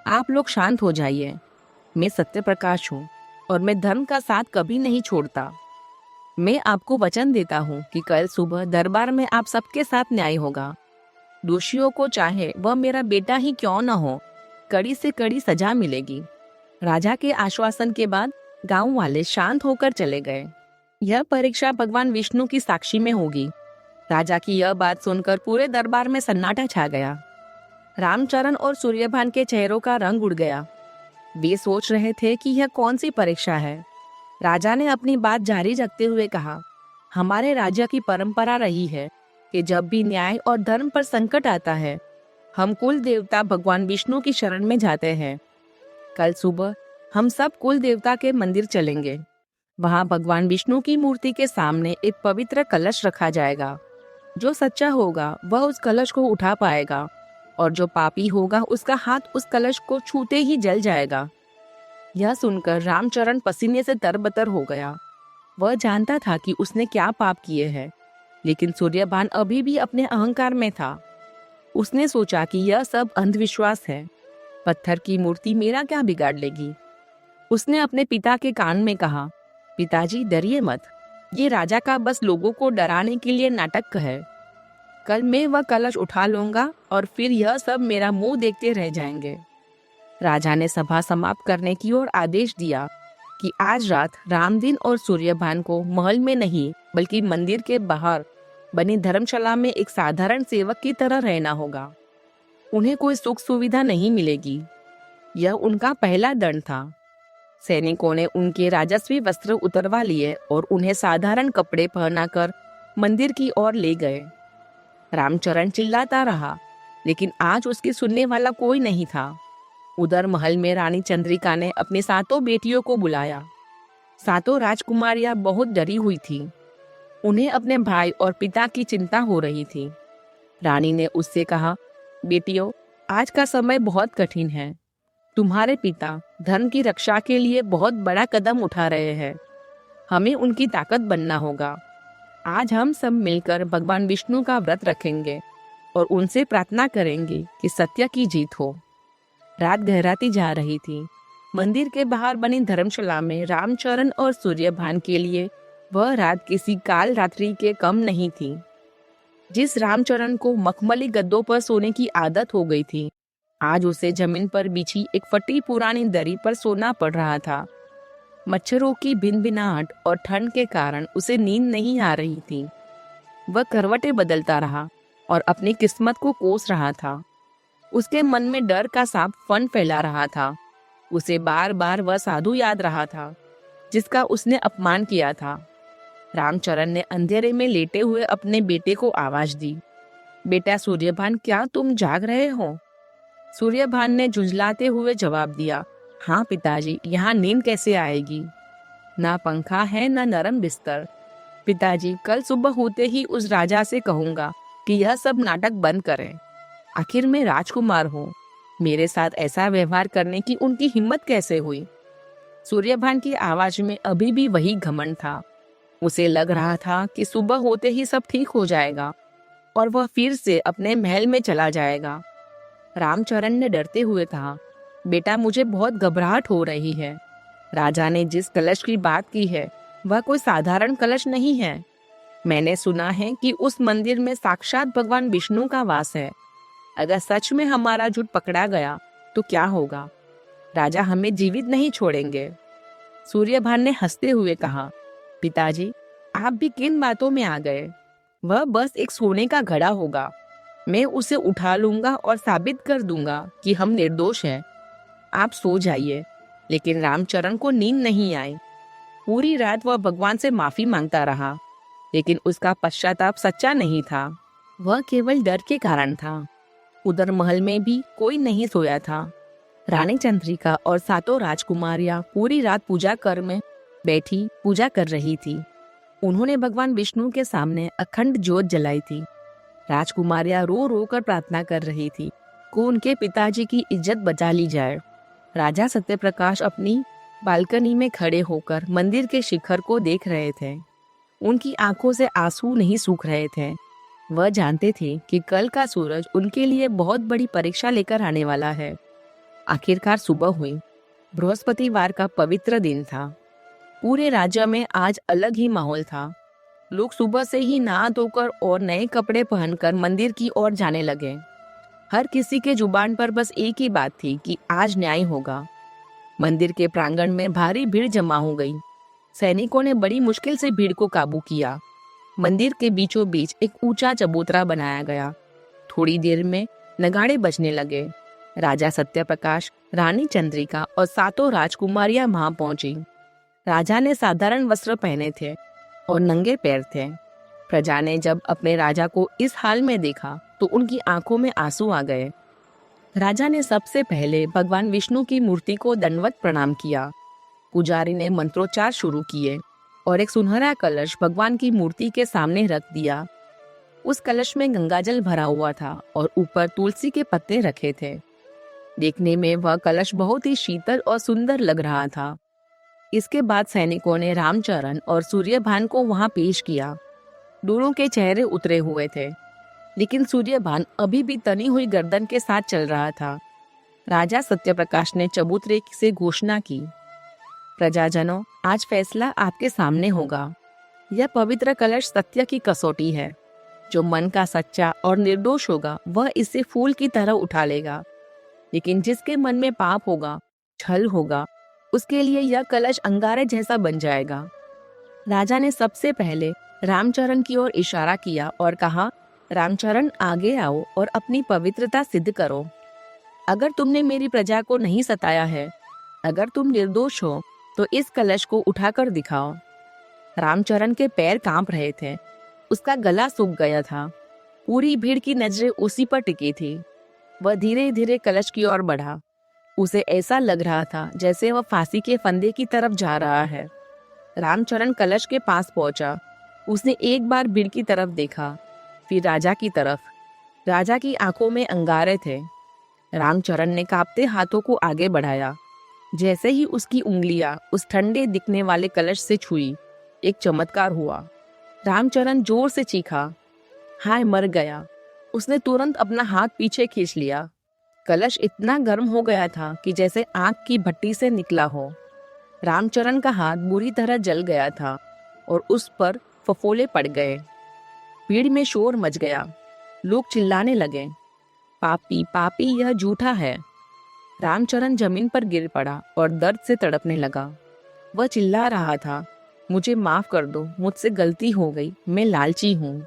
आप लोग शांत हो जाइए। मैं सत्यप्रकाश हूँ और मैं धर्म का साथ कभी नहीं छोड़ता। मैं आपको वचन देता हूँ कि कल सुबह दरबार में आप सबके साथ न्याय होगा। दोषियों को चाहे वह मेरा बेटा ही क्यों न हो, कड़ी से कड़ी सजा मिलेगी। राजा के आश्वासन के बाद गांव वाले शांत होकर चले गए। यह परीक्षा भगवान विष्णु की साक्षी में होगी। राजा की यह बात सुनकर पूरे दरबार में सन्नाटा छा गया। रामचरण और सूर्यभान के चेहरों का रंग उड़ गया। वे सोच रहे थे कि यह कौन सी परीक्षा है। राजा ने अपनी बात जारी रखते हुए कहा, हमारे राज्य की परंपरा रही है कि जब भी न्याय और धर्म पर संकट आता है, हम कुल देवता भगवान विष्णु की शरण में जाते हैं। कल सुबह हम सब कुल देवता के मंदिर चलेंगे। वहां भगवान विष्णु की मूर्ति के सामने एक पवित्र कलश रखा जाएगा। जो सच्चा होगा वह उस कलश को उठा पाएगा और जो पापी होगा उसका हाथ उस कलश को छूते ही जल जाएगा। यह सुनकर रामचरण पसीने से तरबतर हो गया। वह जानता था कि उसने क्या पाप किए हैं, लेकिन सूर्यभान अभी भी अपने अहंकार में था। उसने सोचा कि यह सब अंधविश्वास है। पत्थर की मूर्ति मेरा क्या बिगाड़ लेगी। उसने अपने पिता के कान में कहा, पिताजी डरिए मत, ये राजा का बस लोगों को डराने के लिए नाटक है। कल मैं वह कलश उठा लूंगा और फिर यह सब मेरा मुंह देखते रह जाएंगे। राजा ने सभा समाप्त करने की ओर आदेश दिया कि आज रात रामदीन और सूर्यभान को महल में नहीं बल्कि मंदिर के बाहर बनी धर्मशाला में एक साधारण सेवक की तरह रहना होगा। उन्हें कोई सुख सुविधा नहीं मिलेगी। यह उनका पहला दंड था। सैनिकों ने उनके राजस्वी वस्त्र उतरवा लिए और उन्हें साधारण कपड़े पहनाकर मंदिर की ओर ले गए। रामचरण चिल्लाता रहा, लेकिन आज उसकी सुनने वाला कोई नहीं था। उधर महल में रानी चंद्रिका ने अपनी सातों बेटियों को बुलाया। सातों राजकुमारियां बहुत डरी हुई थी। उन्हें अपने भाई और पिता की चिंता हो रही थी। रानी ने उससे कहा, बेटियों, आज का समय बहुत कठिन है। तुम्हारे पिता धर्म की रक्षा के लिए बहुत बड़ा कदम उठा रहे हैं। हमें उनकी ताकत बनना होगा। आज हम सब मिलकर भगवान विष्णु का व्रत रखेंगे और उनसे प्रार्थना करेंगे कि सत्य की जीत हो। रात गहराती जा रही थी। मंदिर के बाहर बनी धर्मशाला में रामचरण और सूर्यभान के लिए वह रात किसी काल रात्रि के कम नहीं थी। जिस रामचरण को मखमली गद्दों पर सोने की आदत हो गई थी, आज उसे जमीन पर बिछी एक फटी पुरानी दरी पर सोना पड़ रहा था। मच्छरों की भिनभिनाहट और ठंड के कारण उसे नींद नहीं आ रही थी। वह करवटें बदलता रहा और अपनी किस्मत को कोस रहा था। उसके मन में डर का सांप फन फैला रहा था। उसे बार बार वह साधु याद रहा था जिसका उसने अपमान किया था। रामचरण ने अंधेरे में लेटे हुए अपने बेटे को आवाज दी, बेटा सूर्यभान, क्या तुम जाग रहे हो? सूर्यभान ने झुंझलाते हुए जवाब दिया, हाँ पिताजी, यहाँ नींद कैसे आएगी? ना पंखा है ना नरम बिस्तर। पिताजी, कल सुबह होते ही उस राजा से कहूंगा कि यह सब नाटक बंद करें। आखिर मैं राजकुमार हूँ। मेरे साथ ऐसा व्यवहार करने की उनकी हिम्मत कैसे हुई? सूर्यभान की आवाज में अभी भी वही घमंड था। उसे लग रहा था कि सुबह होते ही सब ठीक हो जाएगा और वह फिर से अपने महल में चला जाएगा। रामचरण ने डरते हुए कहा, बेटा मुझे बहुत घबराहट हो रही है। राजा ने जिस कलश की बात की है वह कोई साधारण कलश नहीं है। मैंने सुना है कि उस मंदिर में साक्षात भगवान विष्णु का वास है। अगर सच में हमारा झूठ पकड़ा गया तो क्या होगा? राजा हमें जीवित नहीं छोड़ेंगे। सूर्यभान ने हंसते हुए कहा, पिताजी आप भी किन बातों में आ गए? वह बस एक सोने का घड़ा होगा। मैं उसे उठा लूंगा और साबित कर दूंगा कि हम निर्दोष हैं। आप सो जाइए। लेकिन रामचरण को नींद नहीं आई। पूरी रात वह भगवान से माफी मांगता रहा, लेकिन उसका पश्चाताप सच्चा नहीं था। वह केवल डर के कारण था। उधर महल में भी कोई नहीं सोया था। रानी चंद्रिका और सातों राजकुमारियां पूरी रात पूजा कर में बैठी पूजा कर रही थी। उन्होंने भगवान विष्णु के सामने अखंड ज्योत जलाई थी। राजकुमारियां रो रो कर प्रार्थना कर रही थी कि उनके पिताजी की इज्जत बचा ली जाए। राजा सत्यप्रकाश अपनी बालकनी में खड़े होकर मंदिर के शिखर को देख रहे थे। उनकी आंखों से आंसू नहीं सूख रहे थे। वह जानते थे कि कल का सूरज उनके लिए बहुत बड़ी परीक्षा लेकर आने वाला है। आखिरकार सुबह हुई। बृहस्पतिवार का पवित्र दिन था। पूरे राज्य में आज अलग ही माहौल था। लोग सुबह से ही नहा धोकर और नए कपड़े पहनकर मंदिर की ओर जाने लगे। हर किसी के जुबान पर बस एक ही बात थी कि आज न्याय होगा। मंदिर के प्रांगण में भारी भीड़ जमा हो गई। सैनिकों ने बड़ी मुश्किल से भीड़ को काबू किया। मंदिर के बीचों बीच एक ऊंचा चबूतरा बनाया गया। थोड़ी देर में नगाड़े बजने लगे। राजा सत्यप्रकाश, रानी चंद्रिका और सातों राजकुमारियां वहां पहुंची। राजा ने साधारण वस्त्र पहने थे और नंगे पैर थे। प्रजा ने जब अपने राजा को इस हाल में देखा तो उनकी आंखों में आंसू आ गए। राजा ने सबसे पहले भगवान विष्णु की मूर्ति को दंडवत प्रणाम किया। पुजारी ने मंत्रोच्चार शुरू किए और एक सुनहरा कलश भगवान की मूर्ति के सामने रख दिया। उस कलश में गंगाजल भरा हुआ था और ऊपर तुलसी के पत्ते रखे थे। देखने में वह कलश बहुत ही शीतल और सुंदर लग रहा था। इसके बाद सैनिकों ने रामचरण और सूर्यभान को वहां पेश किया। दोनों के चेहरे उतरे हुए थे, लेकिन सूर्यभान अभी भी तनी हुई गर्दन के साथ चल रहा था। राजा सत्यप्रकाश ने चबूतरे से घोषणा की, प्रजाजनों, आज फैसला आपके सामने होगा। यह पवित्र कलश सत्य की कसौटी है। जो मन का सच्चा और निर्दोष होगा वह इसे फूल की तरह उठा लेगा, लेकिन जिसके मन में पाप होगा, छल होगा, उसके लिए यह कलश अंगारे जैसा बन जाएगा। राजा ने सबसे पहले रामचरण की ओर इशारा किया और कहा, रामचरण आगे आओ और अपनी पवित्रता सिद्ध करो। अगर तुमने मेरी प्रजा को नहीं सताया है, अगर तुम निर्दोष हो तो इस कलश को उठाकर दिखाओ। रामचरण के पैर कांप रहे थे। उसका गला सूख गया था। पूरी भीड़ की नजरें उसी पर टिकी थी। वह धीरे धीरे कलश की ओर बढ़ा। उसे ऐसा लग रहा था जैसे वह फांसी के फंदे की तरफ जा रहा है। रामचरण कलश के पास पहुंचा। उसने एक बार भीड़ की तरफ देखा, फिर राजा की तरफ। राजा की आंखों में अंगारे थे। रामचरण ने कांपते हाथों को आगे बढ़ाया। जैसे ही उसकी उंगलियां उस ठंडे दिखने वाले कलश से छुई, एक चमत्कार हुआ। रामचरण जोर से चीखा, हाय मर गया। उसने तुरंत अपना हाथ पीछे खींच लिया। कलश इतना गर्म हो गया था कि जैसे आग की भट्टी से निकला हो। रामचरण का हाथ बुरी तरह जल गया था और उस पर फफोले पड़ गए। भीड़ में शोर मच गया। लोग चिल्लाने लगे, पापी पापी, यह झूठा है। रामचरण जमीन पर गिर पड़ा और दर्द से तड़पने लगा। वह चिल्ला रहा था, मुझे माफ कर दो, मुझसे गलती हो गई, मैं लालची हूँ,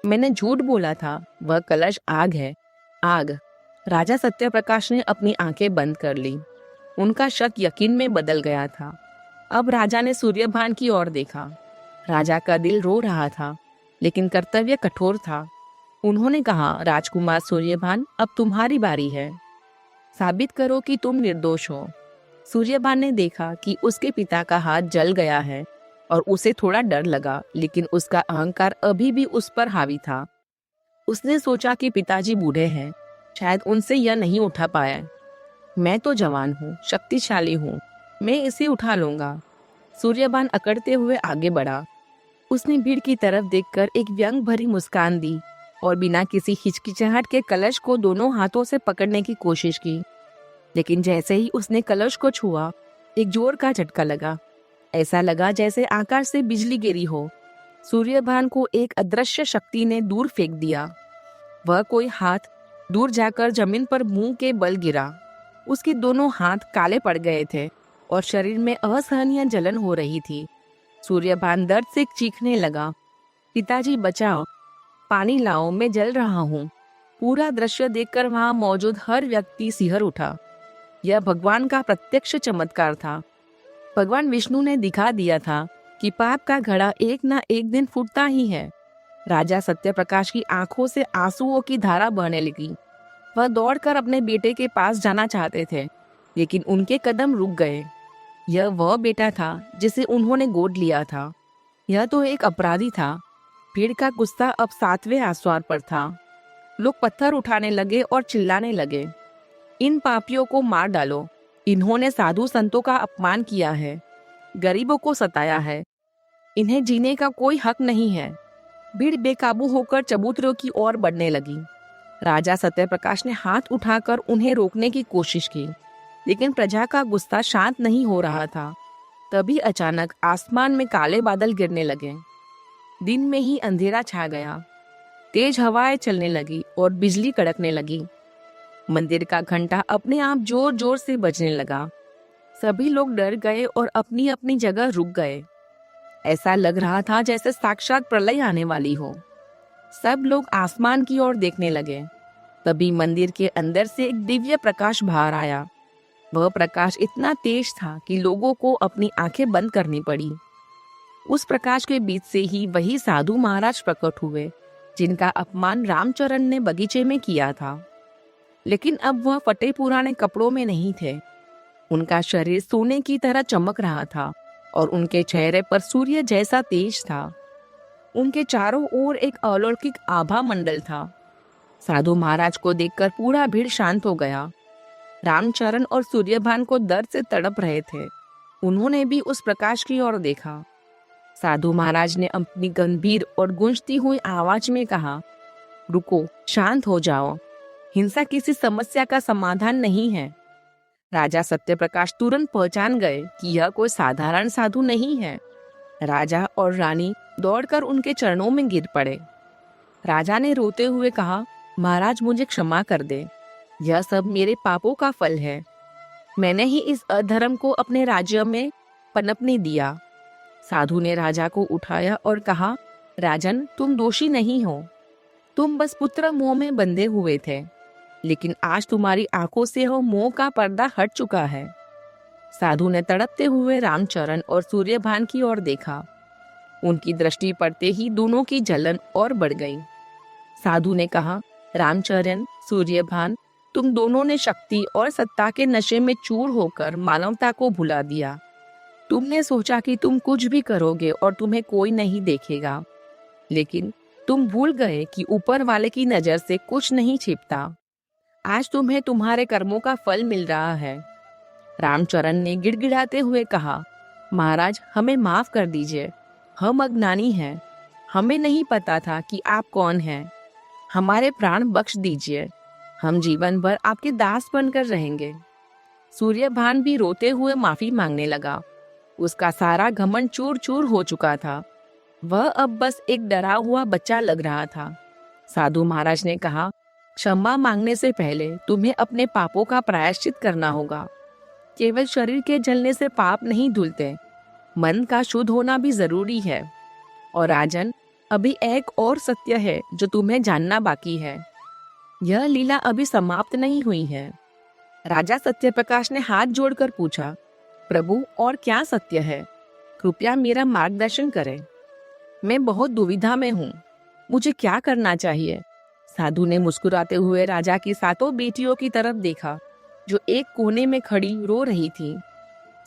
मैंने झूठ बोला था। वह कलश आग है, आग। राजा सत्यप्रकाश ने अपनी आंखें बंद कर ली। उनका शक यकीन में बदल गया था। अब राजा ने सूर्यभान की ओर देखा। राजा का दिल रो रहा था, लेकिन कर्तव्य कठोर था। उन्होंने कहा, राजकुमार सूर्यभान, अब तुम्हारी बारी है। साबित करो कि तुम निर्दोष हो। सूर्यभान ने देखा कि उसके पिता का हाथ जल गया है और उसे थोड़ा डर लगा, लेकिन उसका अहंकार अभी भी उस पर हावी था। उसने सोचा कि पिताजी बूढ़े हैं, शायद उनसे यह नहीं उठा पाया। मैं तो जवान हूँ, शक्तिशाली हूँ, मैं इसे उठा लूंगा। सूर्यभान अकड़ते हुए आगे बढ़ा। उसने भीड़ की तरफ देखकर एक व्यंग भरी मुस्कान दी और बिना किसी हिचकिचाहट के कलश को दोनों हाथों से पकड़ने की कोशिश की। लेकिन जैसे ही उसने कलश को छुआ, एक जोर का झटका लगा। ऐसा लगा जैसे आकाश से बिजली गिरी हो। सूर्यभान को एक अदृश्य शक्ति ने दूर फेंक दिया। वह कोई हाथ दूर जाकर जमीन पर मुंह के बल गिरा। उसके दोनों हाथ काले पड़ गए थे और शरीर में असहनीय जलन हो रही थी। सूर्यभान दर्द से चीखने लगा, पिताजी बचाओ, पानी लाओ, मैं जल रहा हूँ। पूरा दृश्य देखकर वहां मौजूद हर व्यक्ति सिहर उठा। यह भगवान का प्रत्यक्ष चमत्कार था। भगवान विष्णु ने दिखा दिया था कि पाप का घड़ा एक ना एक दिन फूटता ही है। राजा सत्यप्रकाश की आंखों से आंसुओं की धारा बहने लगी। वह दौड़कर अपने बेटे के पास जाना चाहते थे, लेकिन उनके कदम रुक गए। यह वह बेटा था जिसे उन्होंने गोद लिया था। यह तो एक अपराधी था। भीड़ का गुस्सा अब 7वें आसवार पर था। लोग पत्थर उठाने लगे और चिल्लाने लगे, इन पापियों को मार डालो। इन्होंने साधु संतों का अपमान किया है, गरीबों को सताया है। इन्हें जीने का कोई हक नहीं है। भीड़ बेकाबू होकर चबूतरों की ओर बढ़ने लगी। राजा सत्यप्रकाश ने हाथ उठाकर उन्हें रोकने की कोशिश की, लेकिन प्रजा का गुस्सा शांत नहीं हो रहा था। तभी अचानक आसमान में काले बादल गिरने लगे। दिन में ही अंधेरा छा गया। तेज हवाएं चलने लगी और बिजली कड़कने लगी। मंदिर का घंटा अपने आप जोर जोर से बजने लगा। सभी लोग डर गए और अपनी अपनी जगह रुक गए। ऐसा लग रहा था जैसे साक्षात प्रलय आने वाली हो। सब लोग आसमान की ओर देखने लगे। तभी मंदिर के अंदर से एक दिव्य प्रकाश बाहर आया। वह प्रकाश इतना तेज था कि लोगों को अपनी आंखें बंद करनी पड़ी। उस प्रकाश के बीच से ही वही साधु महाराज प्रकट हुए जिनका अपमान रामचरण ने बगीचे में किया था। लेकिन अब वह फटे पुराने कपड़ों में नहीं थे। उनका शरीर सोने की तरह चमक रहा था और उनके चेहरे पर सूर्य जैसा तेज था। उनके चारों ओर एक अलौकिक आभा मंडल था। साधु महाराज को देखकर पूरा भीड़ शांत हो गया। रामचरण और सूर्यभान को दर्द से तड़प रहे थे। उन्होंने भी उस प्रकाश की ओर देखा। साधु महाराज ने अपनी गंभीर और गूंजती हुई आवाज में कहा, रुको, शांत हो जाओ। हिंसा किसी समस्या का समाधान नहीं है। राजा सत्यप्रकाश तुरंत पहचान गए कि यह कोई साधारण साधु नहीं है। राजा और रानी दौड़कर उनके चरणों में गिर पड़े। राजा ने रोते हुए कहा, महाराज मुझे क्षमा कर दे। यह सब मेरे पापों का फल है। मैंने ही इस अधर्म को अपने राज्य में पनपने दिया। साधु ने राजा को उठाया और कहा, राजन, तुम दोषी नहीं हो। तुम बस पुत्र मोह में बंधे हुए थे, लेकिन आज तुम्हारी आंखों से वो मोह का पर्दा हट चुका है। साधु ने तड़पते हुए रामचरण और सूर्यभान की ओर देखा। उनकी दृष्टि पड़ते ही दोनों की जलन और बढ़ गई। साधु ने कहा, रामचरण, सूर्यभान, तुम दोनों ने शक्ति और सत्ता के नशे में चूर होकर मानवता को भुला दिया। तुमने सोचा कि तुम कुछ भी करोगे और तुम्हें कोई नहीं देखेगा, लेकिन तुम भूल गए कि ऊपर वाले की नजर से कुछ नहीं छिपता। आज तुम्हें तुम्हारे कर्मों का फल मिल रहा है। रामचरण ने गिड़गिड़ाते हुए कहा, महाराज, हमें माफ कर दीजिए। हम अज्ञानी हैं। हमें नहीं पता था कि आप कौन हैं। हमारे प्राण बख्श दीजिए। हम जीवन भर आपके दास बनकर रहेंगे। सूर्यभान भी रोते हुए माफी मांगने लगा। उसका सारा घमंड चूर चूर हो चुका था। वह अब बस एक डरा हुआ बच्चा लग रहा था। साधु महाराज ने कहा, क्षमा मांगने से पहले तुम्हें अपने पापों का प्रायश्चित करना होगा। केवल शरीर के जलने से पाप नहीं धुलते, मन का शुद्ध होना भी जरूरी है। और राजन, अभी एक और सत्य है जो तुम्हें जानना बाकी है। यह लीला अभी समाप्त नहीं हुई है। राजा सत्यप्रकाश ने हाथ जोड़कर पूछा, प्रभु, और क्या सत्य है? कृपया मेरा मार्गदर्शन करें। मैं बहुत दुविधा में हूँ। मुझे क्या करना चाहिए? साधु ने मुस्कुराते हुए राजा की 7 बेटियों की तरफ देखा जो एक कोने में खड़ी रो रही थी।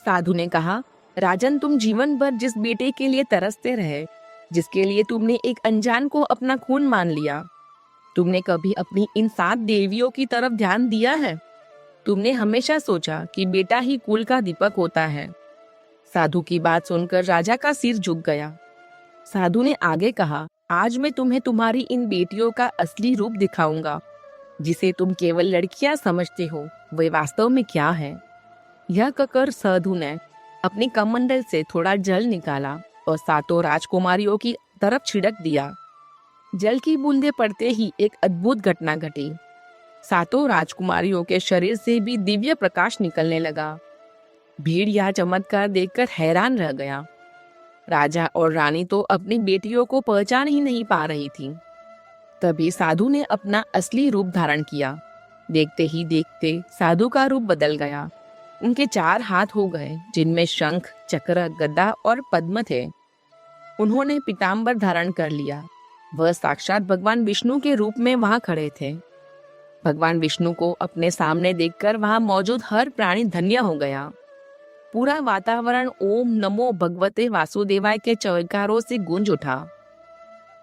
साधु ने कहा, राजन, तुम जीवन भर जिस बेटे के लिए तरसते रहे, जिसके लिए तुमने एक अनजान को अपना खून मान लिया, तुमने कभी अपनी इन 7 देवियों की तरफ ध्यान दिया है? तुमने हमेशा सोचा कि बेटा ही कुल का दीपक होता है। साधु की बात सुनकर राजा का सिर झुक गया। साधु ने आगे कहा, आज मैं तुम्हें तुम्हारी इन बेटियों का असली रूप दिखाऊंगा। जिसे तुम केवल लड़कियां समझते हो वे वास्तव में क्या है। यह कहकर साधु ने अपनी कमंडल से थोड़ा जल निकाला और सातों राजकुमारियों की तरफ छिड़क दिया। जल की बूंदें पड़ते ही एक अद्भुत घटना घटी। सातों राजकुमारियों के शरीर से भी दिव्य प्रकाश निकलने लगा। भीड़ यह चमत्कार देखकर हैरान रह गया। राजा और रानी तो अपनी बेटियों को पहचान ही नहीं पा रही थी। तभी साधु ने अपना असली रूप धारण किया। देखते ही देखते साधु का रूप बदल गया। उनके 4 हाथ हो गए जिनमें शंख, चक्र, गदा और पद्म थे। उन्होंने पीताम्बर धारण कर लिया। वह साक्षात भगवान विष्णु के रूप में वहां खड़े थे। भगवान विष्णु को अपने सामने देखकर वहां मौजूद हर प्राणी धन्य हो गया। पूरा वातावरण ओम नमो भगवते वासुदेवाय के जयकारों से गूंज उठा।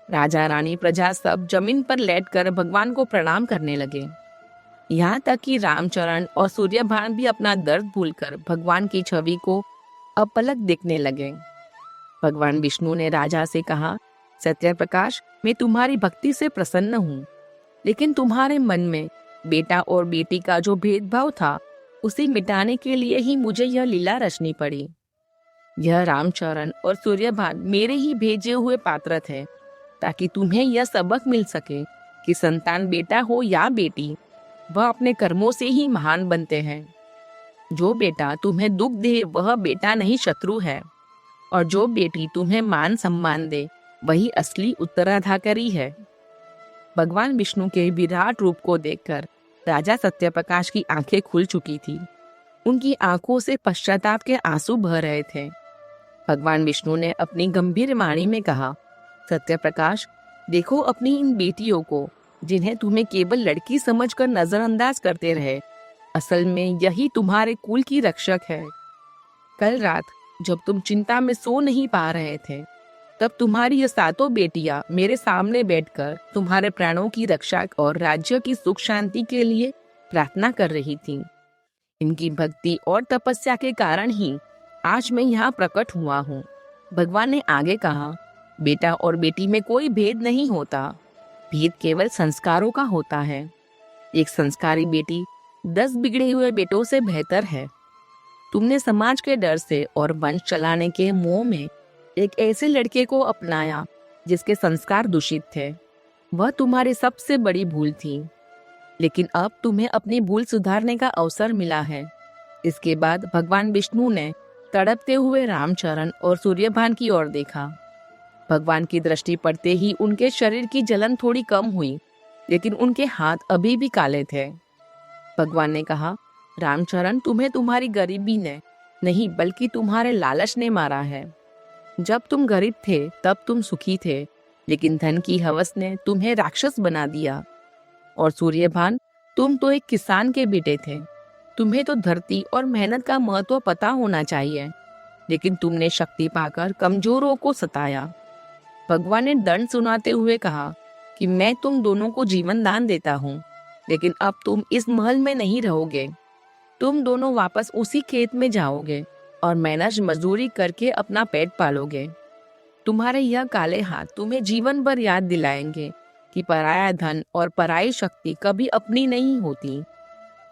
राजा, रानी, प्रजा सब जमीन पर लेटकर भगवान को प्रणाम करने लगे। यहाँ तक कि रामचरण और सूर्यभान भी अपना दर्द भूलकर भगवान की छवि को अपलक देखने लगे। भगवान विष्णु ने राजा से कहा, सत्यप्रकाश, मैं तुम्हारी भक्ति से प्रसन्न हूँ, लेकिन तुम्हारे मन में बेटा और बेटी का जो भेदभाव था उसे मिटाने के लिए ही मुझे यह लीला रचनी पड़ी। यह रामचरण और सूर्यभान मेरे ही भेजे हुए पात्र थे, ताकि तुम्हें यह सबक मिल सके कि संतान बेटा हो या बेटी, वह अपने कर्मों से ही महान बनते हैं। जो बेटा तुम्हें दुख दे वह बेटा नहीं शत्रु है, और जो बेटी तुम्हें मान सम्मान दे वही असली उत्तराधिकारी है। भगवान विष्णु के विराट रूप को देखकर राजा सत्यप्रकाश की आंखें खुल चुकी थी। उनकी आंखों से पश्चाताप के आंसू बह रहे थे। भगवान विष्णु ने अपनी गंभीर वाणी में कहा, सत्यप्रकाश, देखो अपनी इन बेटियों को, जिन्हें तुम्हें केवल लड़की समझकर नजरअंदाज करते रहे। असल में यही तुम्हारे कुल की रक्षक है। कल रात जब तुम चिंता में सो नहीं पा रहे थे, तब तुम्हारी ये सातों बेटियां मेरे सामने बैठकर तुम्हारे प्राणों की रक्षा और राज्य की सुख शांति के लिए प्रार्थना कर रही थीं। इनकी भक्ति और तपस्या के कारण ही आज मैं यहाँ प्रकट हुआ हूँ। भगवान ने आगे कहा, बेटा और बेटी में कोई भेद नहीं होता, भेद केवल संस्कारों का होता है। एक संस्कारी बेटी 10 बिगड़े हुए बेटों से बेहतर है। तुमने समाज के डर से और वंश चलाने के मोह में एक ऐसे लड़के को अपनाया जिसके संस्कार दूषित थे। वह तुम्हारी सबसे बड़ी भूल थी, लेकिन अब तुम्हें अपनी भूल सुधारने का अवसर मिला है। इसके बाद भगवान विष्णु ने तड़पते हुए रामचरण और सूर्यभान की ओर देखा। भगवान की दृष्टि पड़ते ही उनके शरीर की जलन थोड़ी कम हुई, लेकिन उनके हाथ अभी भी काले थे। भगवान ने कहा, रामचरण, तुम्हें तुम्हारी गरीबी ने नहीं बल्कि तुम्हारे लालच ने मारा है। जब तुम गरीब थे तब तुम सुखी थे, लेकिन धन की हवस ने तुम्हें राक्षस बना दिया। और सूर्यभान, तुम तो एक किसान के बेटे थे। तुम्हें तो धरती और मेहनत का महत्व पता होना चाहिए, लेकिन तुमने शक्ति पाकर कमजोरों को सताया। भगवान ने दंड सुनाते हुए कहा कि मैं तुम दोनों को जीवन दान देता हूँ, लेकिन अब तुम इस महल में नहीं रहोगे। तुम दोनों वापस उसी खेत में जाओगे और मेहनत मजदूरी करके अपना पेट पालोगे। तुम्हारे यह काले हाथ तुम्हें जीवन भर याद दिलाएंगे कि पराया धन और पराई शक्ति कभी अपनी नहीं होती।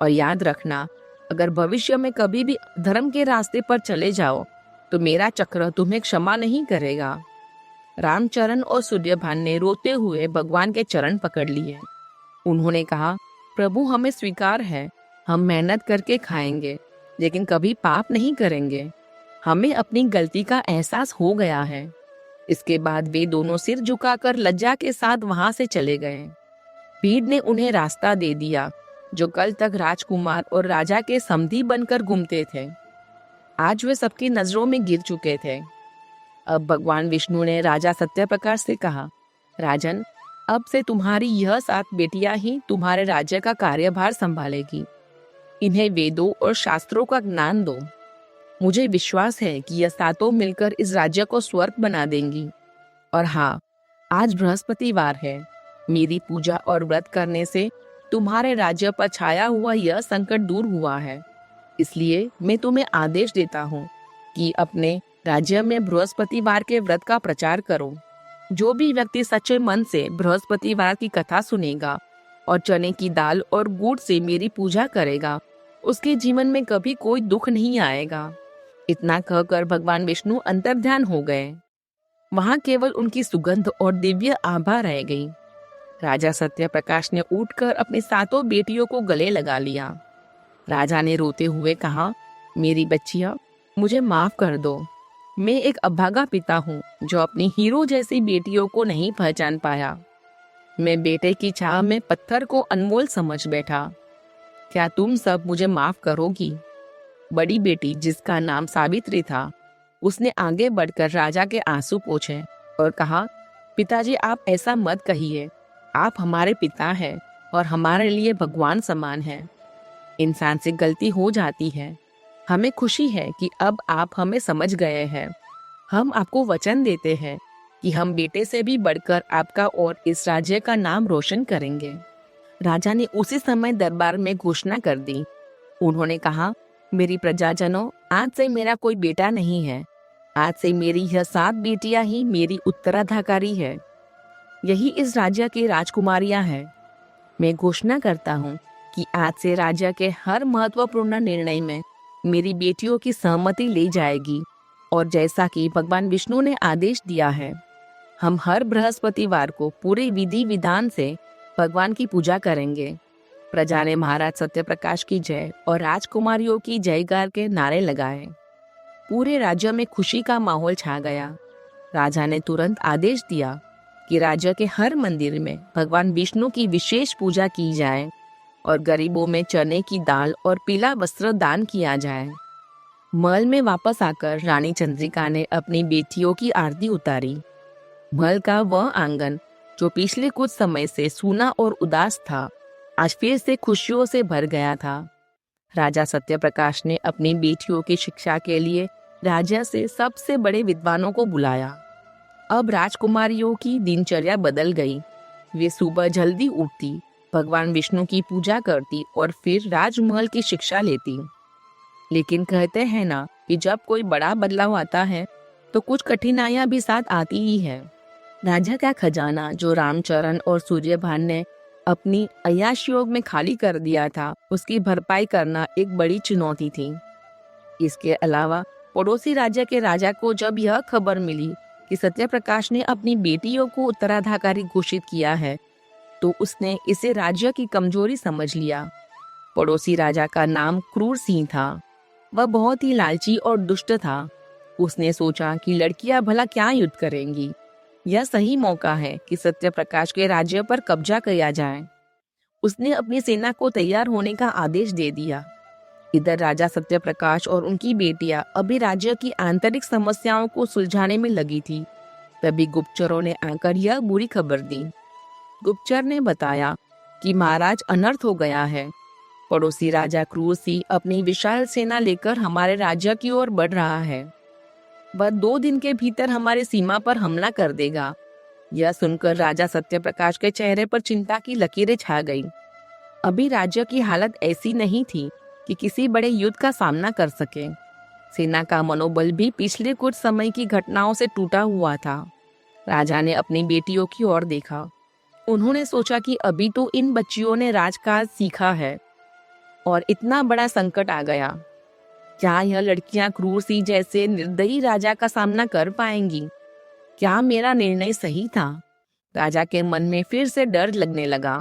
और याद रखना, अगर भविष्य में कभी भी धर्म के रास्ते पर चले जाओ तो मेरा चक्र तुम्हें क्षमा नहीं करेगा। रामचरण और सूर्यभान ने रोते हुए भगवान के चरण पकड़ लिए। उन्होंने कहा, प्रभु, हमें स्वीकार है, हम मेहनत करके खाएंगे, लेकिन कभी पाप नहीं करेंगे। हमें अपनी गलती का एहसास हो गया है। इसके बाद वे दोनों सिर झुकाकर लज्जा के साथ वहां से चले गए। भीड़ ने उन्हें रास्ता दे दिया, जो कल तक राजकुमार और राजा के समधी बनकर घूमते थे। आज वे सबकी नजरों में गिर चुके थे। अब भगवान विष्णु ने राजा सत्यप्रकाश से कहा, राजन, अब से तुम्हारी यह 7 बेटियां ही तुम्हारे राज्य का कार्यभार संभालेगी। इन्हें वेदों और शास्त्रों का ज्ञान दो। मुझे विश्वास है कि यह सातों मिलकर इस राज्य को स्वर्ग बना देंगी। और हाँ, आज बृहस्पतिवार है। मेरी पूजा और व्रत करने से तुम्हारे राज्य पर छाया हुआ यह संकट दूर हुआ है। इसलिए मैं तुम्हें आदेश देता हूँ कि अपने राज्य में बृहस्पतिवार के व्रत का प्रचार करो। जो भी व्यक्ति सच्चे मन से बृहस्पतिवार की कथा सुनेगा और चने की दाल और गुड़ से मेरी पूजा करेगा, उसके जीवन में कभी कोई दुख नहीं आएगा। इतना कहकर भगवान विष्णु अंतर्ध्यान हो गए। वहां केवल उनकी सुगंध और दिव्य आभा रह गई। राजा सत्यप्रकाश ने उठकर अपनी सातों बेटियों को गले लगा लिया। राजा ने रोते हुए कहा, मेरी बच्चियां, मुझे माफ कर दो। मैं एक अभागा पिता हूँ जो अपनी हीरो जैसी बेटियों को नहीं पहचान पाया। मैं बेटे की चाह में पत्थर को अनमोल समझ बैठा। क्या तुम सब मुझे माफ करोगी? बड़ी बेटी, जिसका नाम सावित्री था, उसने आगे बढ़कर राजा के आंसू पोंछे और कहा, पिताजी, आप ऐसा मत कहिए। आप हमारे पिता हैं और हमारे लिए भगवान समान हैं। इंसान से गलती हो जाती है। हमें खुशी है कि अब आप हमें समझ गए हैं। हम आपको वचन देते हैं कि हम बेटे से भी बढ़कर आपका और इस राज्य का नाम रोशन करेंगे। राजा ने उसी समय दरबार में घोषणा कर दी। उन्होंने कहा, मेरी प्रजाजनों, आज से मेरा कोई बेटा नहीं है। आज से मेरी यह 7 बेटियां ही मेरी उत्तराधिकारी है। यही इस राज्य की राजकुमारियां हैं। मैं घोषणा करता हूँ कि आज से राज्य के हर महत्वपूर्ण निर्णय में मेरी बेटियों की सहमति ली जाएगी और जैसा कि भगवान विष्णु ने आदेश दिया है, हम हर बृहस्पतिवार को पूरे विधि विधान से भगवान की पूजा करेंगे। प्रजा ने महाराज सत्यप्रकाश की जय और राजकुमारियों की जयकार के नारे लगाए। पूरे राज्य में खुशी का माहौल छा गया। राजा ने तुरंत आदेश दिया कि राज्य के हर मंदिर में भगवान विष्णु की विशेष पूजा की जाए और गरीबों में चने की दाल और पीला वस्त्र दान किया जाए। महल में वापस आकर रानी चंद्रिका ने अपनी बेटियों की आरती उतारी। महल का वह आंगन जो पिछले कुछ समय से सूना और उदास था, आज फिर से खुशियों से भर गया था। राजा सत्यप्रकाश ने अपनी बेटियों की शिक्षा के लिए राज्य से सबसे बड़े विद्वानों को बुलाया। अब राजकुमारियों की दिनचर्या बदल गई। वे सुबह जल्दी उठती, भगवान विष्णु की पूजा करती और फिर राजमहल की शिक्षा लेती। लेकिन कहते हैं ना कि जब कोई बड़ा बदलाव आता है तो कुछ कठिनाइयां भी साथ आती ही है। राजा का खजाना जो रामचरण और सूर्यभान ने अपनी अय्याश योग में खाली कर दिया था, उसकी भरपाई करना एक बड़ी चुनौती थी। इसके अलावा पड़ोसी राज्य के राजा को जब यह खबर मिली कि सत्यप्रकाश ने अपनी बेटियों को उत्तराधिकारी घोषित किया है, तो उसने इसे राज्य की कमजोरी समझ लिया। पड़ोसी राजा का नाम क्रूर सिंह था। वह बहुत ही लालची और दुष्ट था। उसने सोचा कि लड़कियां भला क्या युद्ध करेंगी, यह सही मौका है कि सत्यप्रकाश के राज्य पर कब्जा किया जाए। उसने अपनी सेना को तैयार होने का आदेश दे दिया। इधर राजा सत्यप्रकाश और उनकी बेटियां अभी राज्य की आंतरिक समस्याओं को सुलझाने में लगी थी। तभी गुप्तचरों ने आकर यह बुरी खबर दी। गुप्तचर ने बताया कि महाराज, अनर्थ हो गया है। पड़ोसी राजा क्रूर सिंह अपनी विशाल सेना लेकर हमारे राज्य की ओर बढ़ रहा है। वह 2 दिन के भीतर हमारी सीमा पर हमला कर देगा। यह सुनकर राजा सत्यप्रकाश के चेहरे पर चिंता की लकीरें छा गई। अभी राज्य की हालत ऐसी नहीं थी कि किसी बड़े युद्ध का सामना कर सके। सेना का मनोबल भी पिछले कुछ समय की घटनाओं से टूटा हुआ था। राजा ने अपनी बेटियों की ओर देखा। उन्होंने सोचा कि अभी तो इन बच्चियों ने राजकाज सीखा है और इतना बड़ा संकट आ गया। क्या यह लड़कियां क्रूर सिंह जैसे निर्दयी राजा का सामना कर पाएंगी? क्या मेरा निर्णय सही था? राजा के मन में फिर से डर लगने लगा।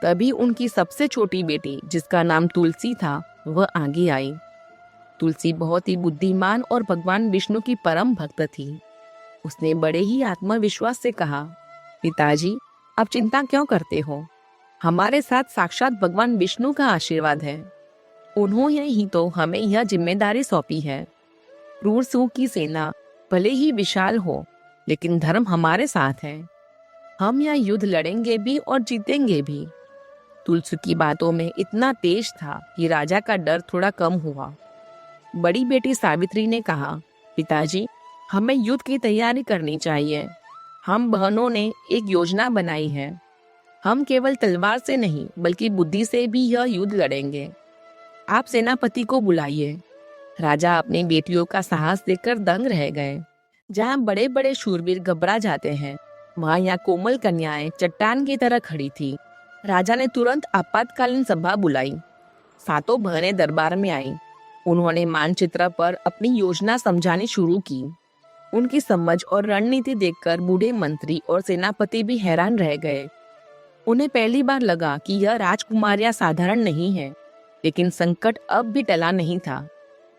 तभी उनकी सबसे छोटी बेटी, जिसका नाम तुलसी था, वह आगे आई। तुलसी बहुत ही बुद्धिमान और भगवान विष्णु की परम भक्त थी। उसने बड़े ही आत्मविश्वास से कहा, पिताजी, आप चिंता क्यों करते हो? हमारे साथ साक्षात भगवान विष्णु का आशीर्वाद है। उन्होंने ही तो हमें यह जिम्मेदारी सौंपी है। क्रूर सिंह की सेना भले ही विशाल हो, लेकिन धर्म हमारे साथ है। हम यह युद्ध लड़ेंगे भी और जीतेंगे भी। तुलसी की बातों में इतना तेज था कि राजा का डर थोड़ा कम हुआ। बड़ी बेटी सावित्री ने कहा, पिताजी, हमें युद्ध की तैयारी करनी चाहिए। हम बहनों ने एक योजना बनाई है। हम केवल तलवार से नहीं बल्कि बुद्धि से भी यह युद्ध लड़ेंगे। आप सेनापति को बुलाइए। राजा अपनी बेटियों का साहस देखकर दंग रह गए। जहाँ बड़े बड़े शूरवीर घबरा जाते हैं, वहाँ यहाँ कोमल कन्याएं चट्टान की तरह खड़ी थी। राजा ने तुरंत आपातकालीन सभा बुलाई। सातों बहनें दरबार में आईं। उन्होंने मानचित्र पर अपनी योजना समझानी शुरू की। उनकी समझ और रणनीति देखकर बूढ़े मंत्री और सेनापति भी हैरान रह गए। उन्हें पहली बार लगा कि यह राजकुमारियां साधारण नहीं है, लेकिन संकट अब भी टला नहीं था।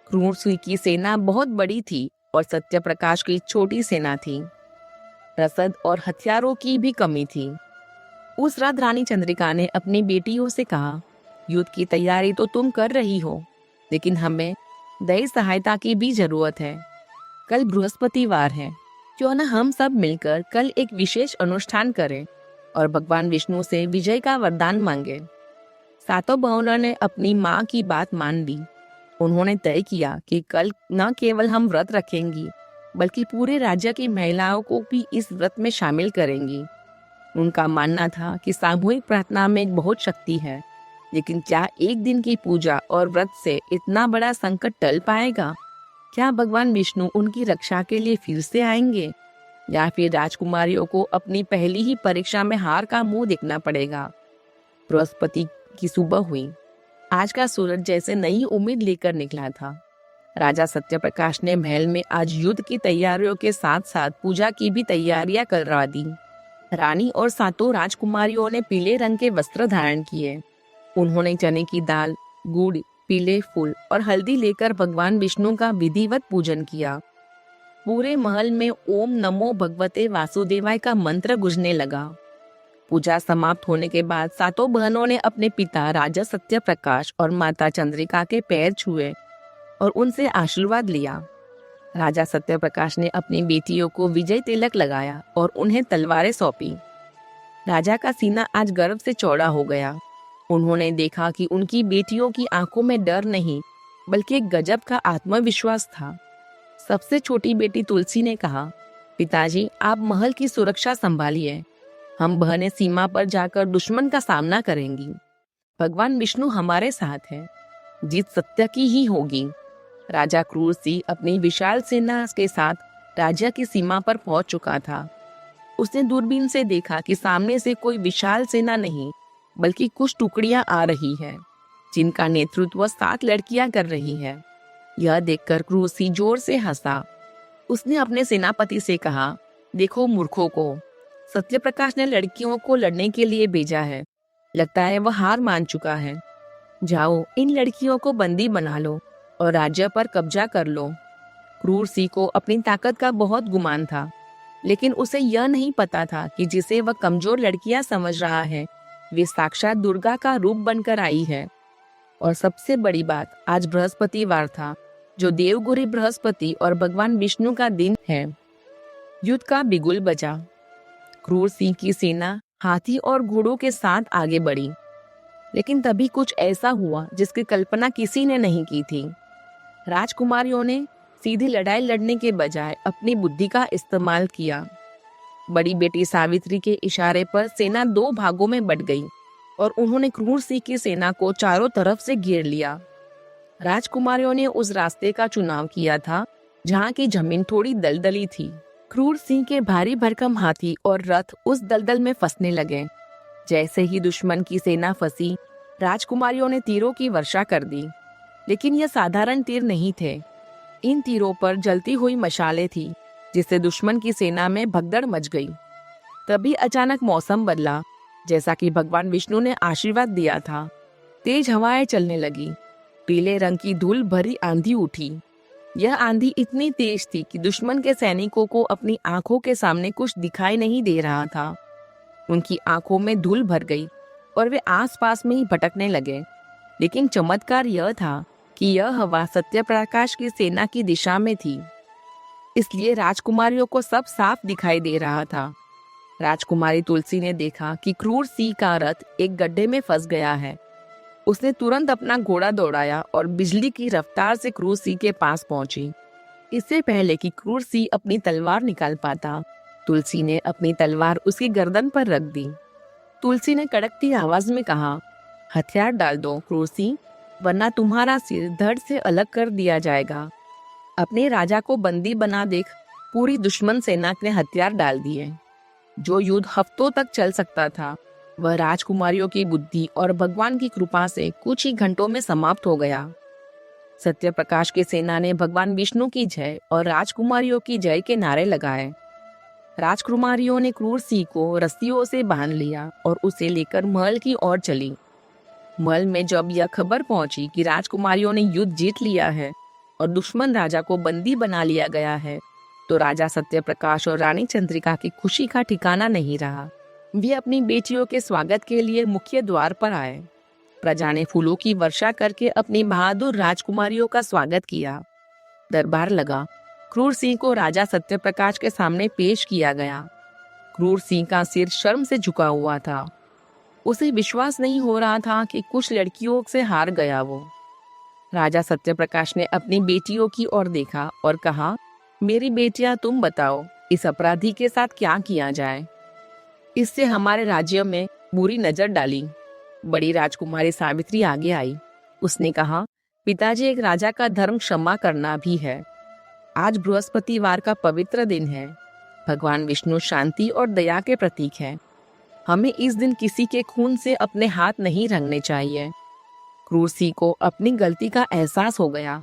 क्रूर सुई की सेना बहुत बड़ी थी और सत्यप्रकाश की छोटी सेना थी। रसद और हथियारों की भी कमी थी। उस रात रानी चंद्रिका ने अपनी बेटियों से कहा, युद्ध की तैयारी तो तुम कर रही हो, लेकिन हमें दैवी सहायता की भी जरूरत है। कल बृहस्पतिवार है, क्यों न हम सब मिलकर कल एक विशेष अनुष्ठान करें और भगवान विष्णु से विजय का वरदान मांगे। सातों बहनों ने अपनी माँ की बात मान ली। उन्होंने तय किया कि कल न केवल हम व्रत रखेंगी, बल्कि पूरे राज्य की महिलाओं को भी इस व्रत में शामिल करेंगी। उनका मानना था कि सामूहिक प्रार्थना में बहुत शक्ति है, लेकिन क्या एक दिन की पूजा और व्रत से इतना बड़ा संकट टल पाएगा? क्या भगवान विष्णु उनकी रक्षा के लिए फिर से आएंगे, या फिर राजकुमारियों को अपनी पहली ही परीक्षा में हार का मुंह देखना पड़ेगा? बृहस्पति की सुबह हुई। आज का सूरज जैसे नई उम्मीद लेकर निकला था। राजा सत्यप्रकाश ने महल में आज युद्ध की तैयारियों के साथ साथ पूजा की भी तैयारियां करवा दी। रानी और सातों राजकुमारियों ने पीले रंग के वस्त्र धारण किए। उन्होंने चने की दाल, गुड़, पीले फूल और हल्दी लेकर भगवान विष्णु का विधिवत पूजन किया। पूरे महल में ओम नमो भगवते वासुदेवाय का मंत्र गूंजने लगा। पूजा समाप्त होने के बाद सातों बहनों ने अपने पिता राजा सत्यप्रकाश और माता चंद्रिका के पैर छुए और उनसे आशीर्वाद लिया। राजा सत्यप्रकाश ने अपनी बेटियों को विजय तिलक लगाया और उन्हें तलवारें सौंपी। राजा का सीना आज गर्व से चौड़ा हो गया। उन्होंने देखा कि उनकी बेटियों की आंखों में डर नहीं, बल्कि एक गजब का आत्मविश्वास था। सबसे छोटी बेटी तुलसी ने कहा, पिताजी आप महल की सुरक्षा संभालिए, हम बहनें सीमा पर जाकर दुश्मन का सामना करेंगी। भगवान विष्णु हमारे साथ है, जीत सत्य की ही होगी। राजा क्रूर सिंह अपनी विशाल सेना के साथ राज्य की सीमा पर पहुंच चुका था। उसने दूरबीन से देखा कि सामने से कोई विशाल सेना नहीं, बल्कि कुछ टुकड़ियां आ रही है, जिनका नेतृत्व 7 लड़कियां कर रही है। यह देखकर क्रूर सिंह जोर से हंसा। उसने अपने सेनापति से कहा, देखो मूर्खों को, सत्यप्रकाश ने लड़कियों को लड़ने के लिए भेजा है। लगता है वह हार मान चुका है। जाओ इन लड़कियों को बंदी बना लो और राज्य पर कब्जा कर लो। क्रूर सिंह को अपनी ताकत का बहुत गुमान था, लेकिन उसे यह नहीं पता था कि जिसे वह कमजोर लड़कियां समझ रहा है, वे साक्षात दुर्गा का रूप बनकर आई है। और सबसे बड़ी बात, आज बृहस्पतिवार था, जो देवगुरु बृहस्पति और भगवान विष्णु का दिन है। युद्ध का बिगुल बजा। क्रूर सिंह की सेना हाथी और घोड़ों के साथ आगे बढ़ी, लेकिन तभी कुछ ऐसा हुआ जिसकी कल्पना किसी ने नहीं की थी। राजकुमारियों ने सीधी लड़ाई लड़ने के बजाय अपनी बुद्धि का इस्तेमाल किया। बड़ी बेटी सावित्री के इशारे पर सेना 2 भागों में बट गई और उन्होंने क्रूर सिंह की सेना को चारों तरफ से घेर लिया। राजकुमारियों ने उस रास्ते का चुनाव किया था जहाँ की जमीन थोड़ी दलदली थी। क्रूर सिंह के भारी भरकम हाथी और रथ उस दलदल में फंसने लगे। जैसे ही दुश्मन की सेना फंसी, राजकुमारियों ने तीरों की वर्षा कर दी, लेकिन यह साधारण तीर नहीं थे। इन तीरों पर जलती हुई मशालें थी, जिससे दुश्मन की सेना में भगदड़ मच गई। तभी अचानक मौसम बदला, जैसा कि भगवान विष्णु ने आशीर्वाद दिया था। तेज हवाएं चलने लगी, पीले रंग की धूल भरी आंधी उठी। यह आंधी इतनी तेज थी कि दुश्मन के सैनिकों को अपनी आंखों के सामने कुछ दिखाई नहीं दे रहा था। उनकी आंखों में धूल भर गई और वे आसपास में ही भटकने लगे। लेकिन चमत्कार यह था कि यह हवा सत्यप्रकाश की सेना की दिशा में थी, इसलिए राजकुमारियों को सब साफ दिखाई दे रहा था। राजकुमारी तुलसी ने देखा कि क्रूर सिंह का रथ एक गड्ढे में फंस गया है। उसने तुरंत अपना घोड़ा दौड़ाया और बिजली की रफ्तार से क्रूर सिंह के पास पहुंची। इससे पहले कि क्रूर सिंह अपनी तलवार निकाल पाता, तुलसी ने अपनी तलवार उसकी गर्दन पर रख दी। तुलसी ने कड़कती आवाज में कहा, हथियार डाल दो क्रूर सिंह, वरना तुम्हारा सिर धड़ से अलग कर दिया जाएगा। अपने राजा को बंदी बना देख पूरी दुश्मन सेना ने हथियार डाल दिए। जो युद्ध हफ्तों तक चल सकता था वह राजकुमारियों की बुद्धि और भगवान की कृपा से कुछ ही घंटों में समाप्त हो गया। सत्य प्रकाश की सेना ने भगवान विष्णु की जय और राजकुमारियों की जय के नारे लगाए। राजकुमारियों ने क्रूर सिंह को रस्सियों से बांध लिया और उसे लेकर महल की ओर चली। महल में जब यह खबर पहुंची कि राजकुमारियों ने युद्ध जीत लिया है और दुश्मन राजा को बंदी बना लिया गया है, तो राजा सत्यप्रकाश और रानी चंद्रिका की खुशी का ठिकाना नहीं रहा। वे अपनी बेटियों के स्वागत के लिए मुख्य द्वार पर आए। प्रजा ने फूलों की वर्षा करके अपनी बहादुर राजकुमारियों का स्वागत किया। दरबार लगा। क्रूर सिंह को राजा सत्यप्रकाश के सामने पेश किया गया। क्रूर सिंह का सिर शर्म से झुका हुआ था। उसे विश्वास नहीं हो रहा था कि कुछ लड़कियों से हार गया वो। राजा सत्यप्रकाश ने अपनी बेटियों की ओर देखा और कहा, मेरी बेटियां, तुम बताओ इस अपराधी के साथ क्या किया जाए। इससे हमारे राज्य में बुरी नजर डाली। बड़ी राजकुमारी सावित्री आगे आई। उसने कहा, पिताजी, एक राजा का धर्म क्षमा करना भी है। आज बृहस्पतिवार का पवित्र दिन है। भगवान विष्णु शांति और दया के प्रतीक है। हमें इस दिन किसी के खून से अपने हाथ नहीं रंगने चाहिए। क्रूर सिंह को अपनी गलती का एहसास हो गया।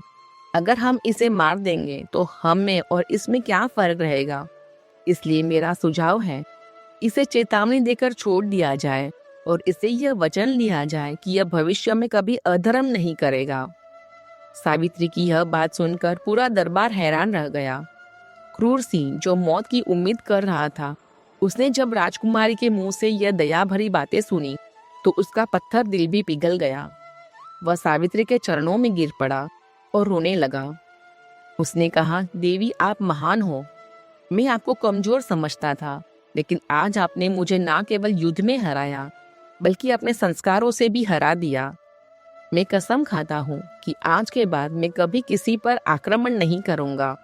अगर हम इसे मार देंगे तो हम में और इसमें क्या फर्क रहेगा। इसलिए मेरा सुझाव है, इसे चेतावनी देकर छोड़ दिया जाए और इसे यह वचन लिया जाए कि यह भविष्य में कभी अधर्म नहीं करेगा। सावित्री की यह बात सुनकर पूरा दरबार हैरान रह गया। क्रूर सिंह, जो मौत की उम्मीद कर रहा था, उसने जब राजकुमारी के मुंह से यह दया भरी बातें सुनी तो उसका पत्थर दिल भी पिघल गया। वह सावित्री के चरणों में गिर पड़ा और रोने लगा। उसने कहा, देवी, आप महान हो। मैं आपको कमजोर समझता था, लेकिन आज आपने मुझे न केवल युद्ध में हराया बल्कि अपने संस्कारों से भी हरा दिया। मैं कसम खाता हूँ कि आज के बाद मैं कभी किसी पर आक्रमण नहीं करूँगा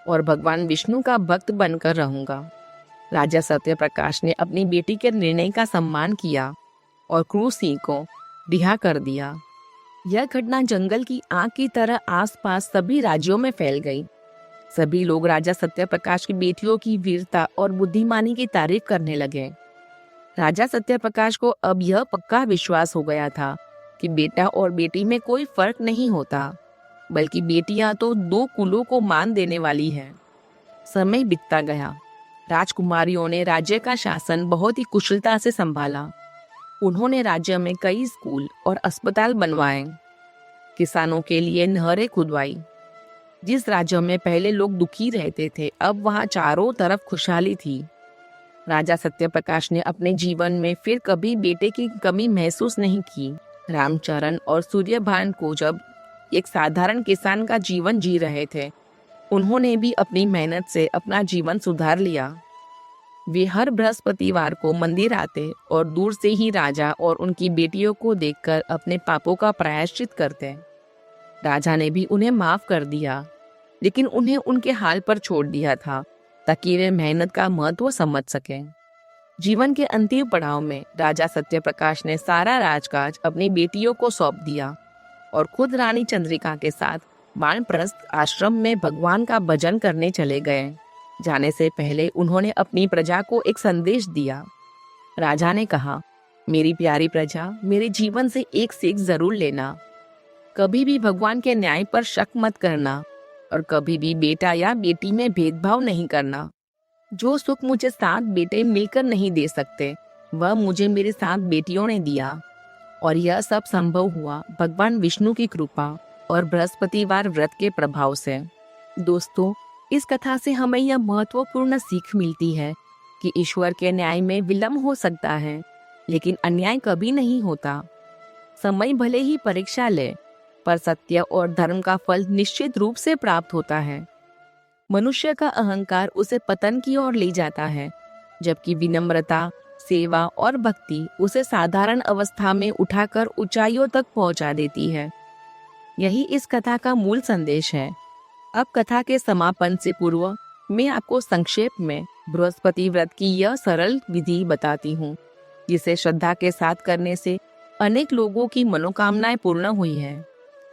और भगवान विष्णु का भक्त बनकर रहूँगा। राजा सत्यप्रकाश ने अपनी बेटी के निर्णय का सम्मान किया और क्रूर सिंह को रिहा कर दिया। यह घटना जंगल की आग की तरह आसपास सभी राज्यों में फैल गई। सभी लोग राजा सत्यप्रकाश की बेटियों की वीरता और बुद्धिमानी की तारीफ करने लगे। राजा सत्यप्रकाश को अब यह पक्का विश्वास हो गया था कि बेटा और बेटी में कोई फर्क नहीं होता, बल्कि बेटियां तो दो कुलों को मान देने वाली है। समय बीतता गया। राजकुमारियों ने राज्य का शासन बहुत ही कुशलता से संभाला। उन्होंने राज्य में कई स्कूल और अस्पताल बनवाए, किसानों के लिए नहरें खुदवाई। जिस राज्य में पहले लोग दुखी रहते थे, अब वहां चारों तरफ खुशहाली थी। राजा सत्यप्रकाश ने अपने जीवन में फिर कभी बेटे की कमी महसूस नहीं की। रामचरण और सूर्यभान को जब एक साधारण किसान का जीवन जी रहे थे, उन्होंने भी अपनी मेहनत से अपना जीवन सुधार लिया। वे हर बृहस्पतिवार को मंदिर आते और दूर से ही राजा और उनकी बेटियों को देखकर अपने पापों का प्रायश्चित करते। राजा ने भी उन्हें माफ कर दिया, लेकिन उन्हें उनके हाल पर छोड़ दिया था ताकि वे मेहनत का महत्व समझ सकें। जीवन के अंतिम पड़ाव में राजा सत्यप्रकाश ने सारा राजकाज अपनी बेटियों को सौंप दिया और खुद रानी चंद्रिका के साथ वानप्रस्थ आश्रम में भगवान का भजन करने चले गए। जाने से पहले उन्होंने अपनी प्रजा को एक संदेश दिया। राजा ने कहा, मेरी प्यारी प्रजा, मेरे जीवन से एक सीख जरूर लेना। कभी भी भगवान के न्याय पर शक मत करना और कभी भी बेटा या बेटी में भेदभाव नहीं करना। जो सुख मुझे 7 बेटे मिलकर नहीं दे सकते, वह मुझे मेरे 7 बेटियों ने दिया, और यह सब संभव हुआ भगवान विष्णु की कृपा और बृहस्पतिवार व्रत के प्रभाव से। दोस्तों, इस कथा से हमें यह महत्वपूर्ण सीख मिलती है कि ईश्वर के न्याय में विलंब हो सकता है, लेकिन अन्याय कभी नहीं होता। समय भले ही परीक्षा ले, पर सत्य और धर्म का फल निश्चित रूप से प्राप्त होता है। मनुष्य का अहंकार उसे पतन की ओर ले जाता है, जबकि विनम्रता, सेवा और भक्ति उसे साधारण अवस्था में उठाकर ऊंचाइयों तक पहुंचा देती है। यही इस कथा का मूल संदेश है। अब कथा के समापन से पूर्व मैं आपको संक्षेप में बृहस्पति व्रत की यह सरल विधि बताती हूँ, जिसे श्रद्धा के साथ करने से अनेक लोगों की मनोकामनाएं पूर्ण हुई है।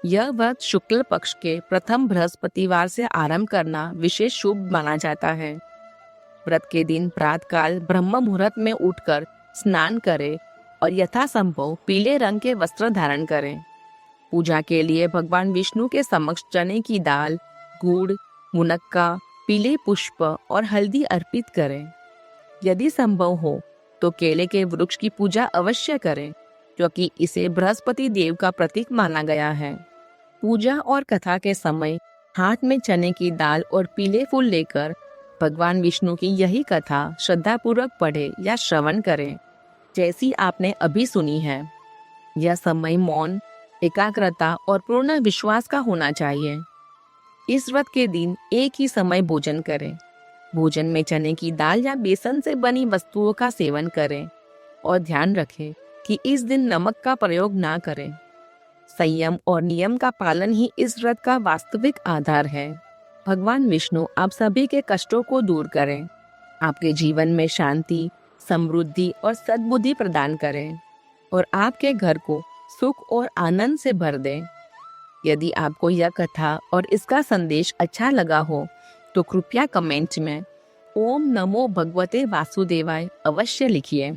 यह व्रत शुक्ल पक्ष के प्रथम बृहस्पतिवार से आरंभ करना विशेष शुभ माना जाता है। व्रत के दिन प्रातःकाल ब्रह्म मुहूर्त में उठकर स्नान करें और यथासंभव पीले रंग के वस्त्र धारण करें। पूजा के लिए भगवान विष्णु के समक्ष चने की दाल, गुड़, मुनक्का, पीले पुष्प और हल्दी अर्पित करें। यदि संभव हो तो केले के वृक्ष की पूजा अवश्य करें, क्योंकि इसे बृहस्पति देव का प्रतीक माना गया है। पूजा और कथा के समय हाथ में चने की दाल और पीले फूल लेकर भगवान विष्णु की यही कथा श्रद्धापूर्वक पढ़े या श्रवण करें, जैसी आपने अभी सुनी है। यह समय मौन, एकाग्रता और पूर्ण विश्वास का होना चाहिए। इस व्रत के दिन एक ही समय भोजन करें। भोजन में चने की दाल या बेसन से बनी वस्तुओं का सेवन करें और ध्यान रखें कि इस दिन नमक का प्रयोग ना करें। संयम और नियम का पालन ही इस व्रत का वास्तविक आधार है। भगवान विष्णु आप सभी के कष्टों को दूर करें, आपके जीवन में शांति, समृद्धि और सद्बुद्धि प्रदान करें और आपके घर को सुख और आनंद से भर दें। यदि आपको यह कथा और इसका संदेश अच्छा लगा हो तो कृपया कमेंट में ओम नमो भगवते वासुदेवाय अवश्य लिखिए।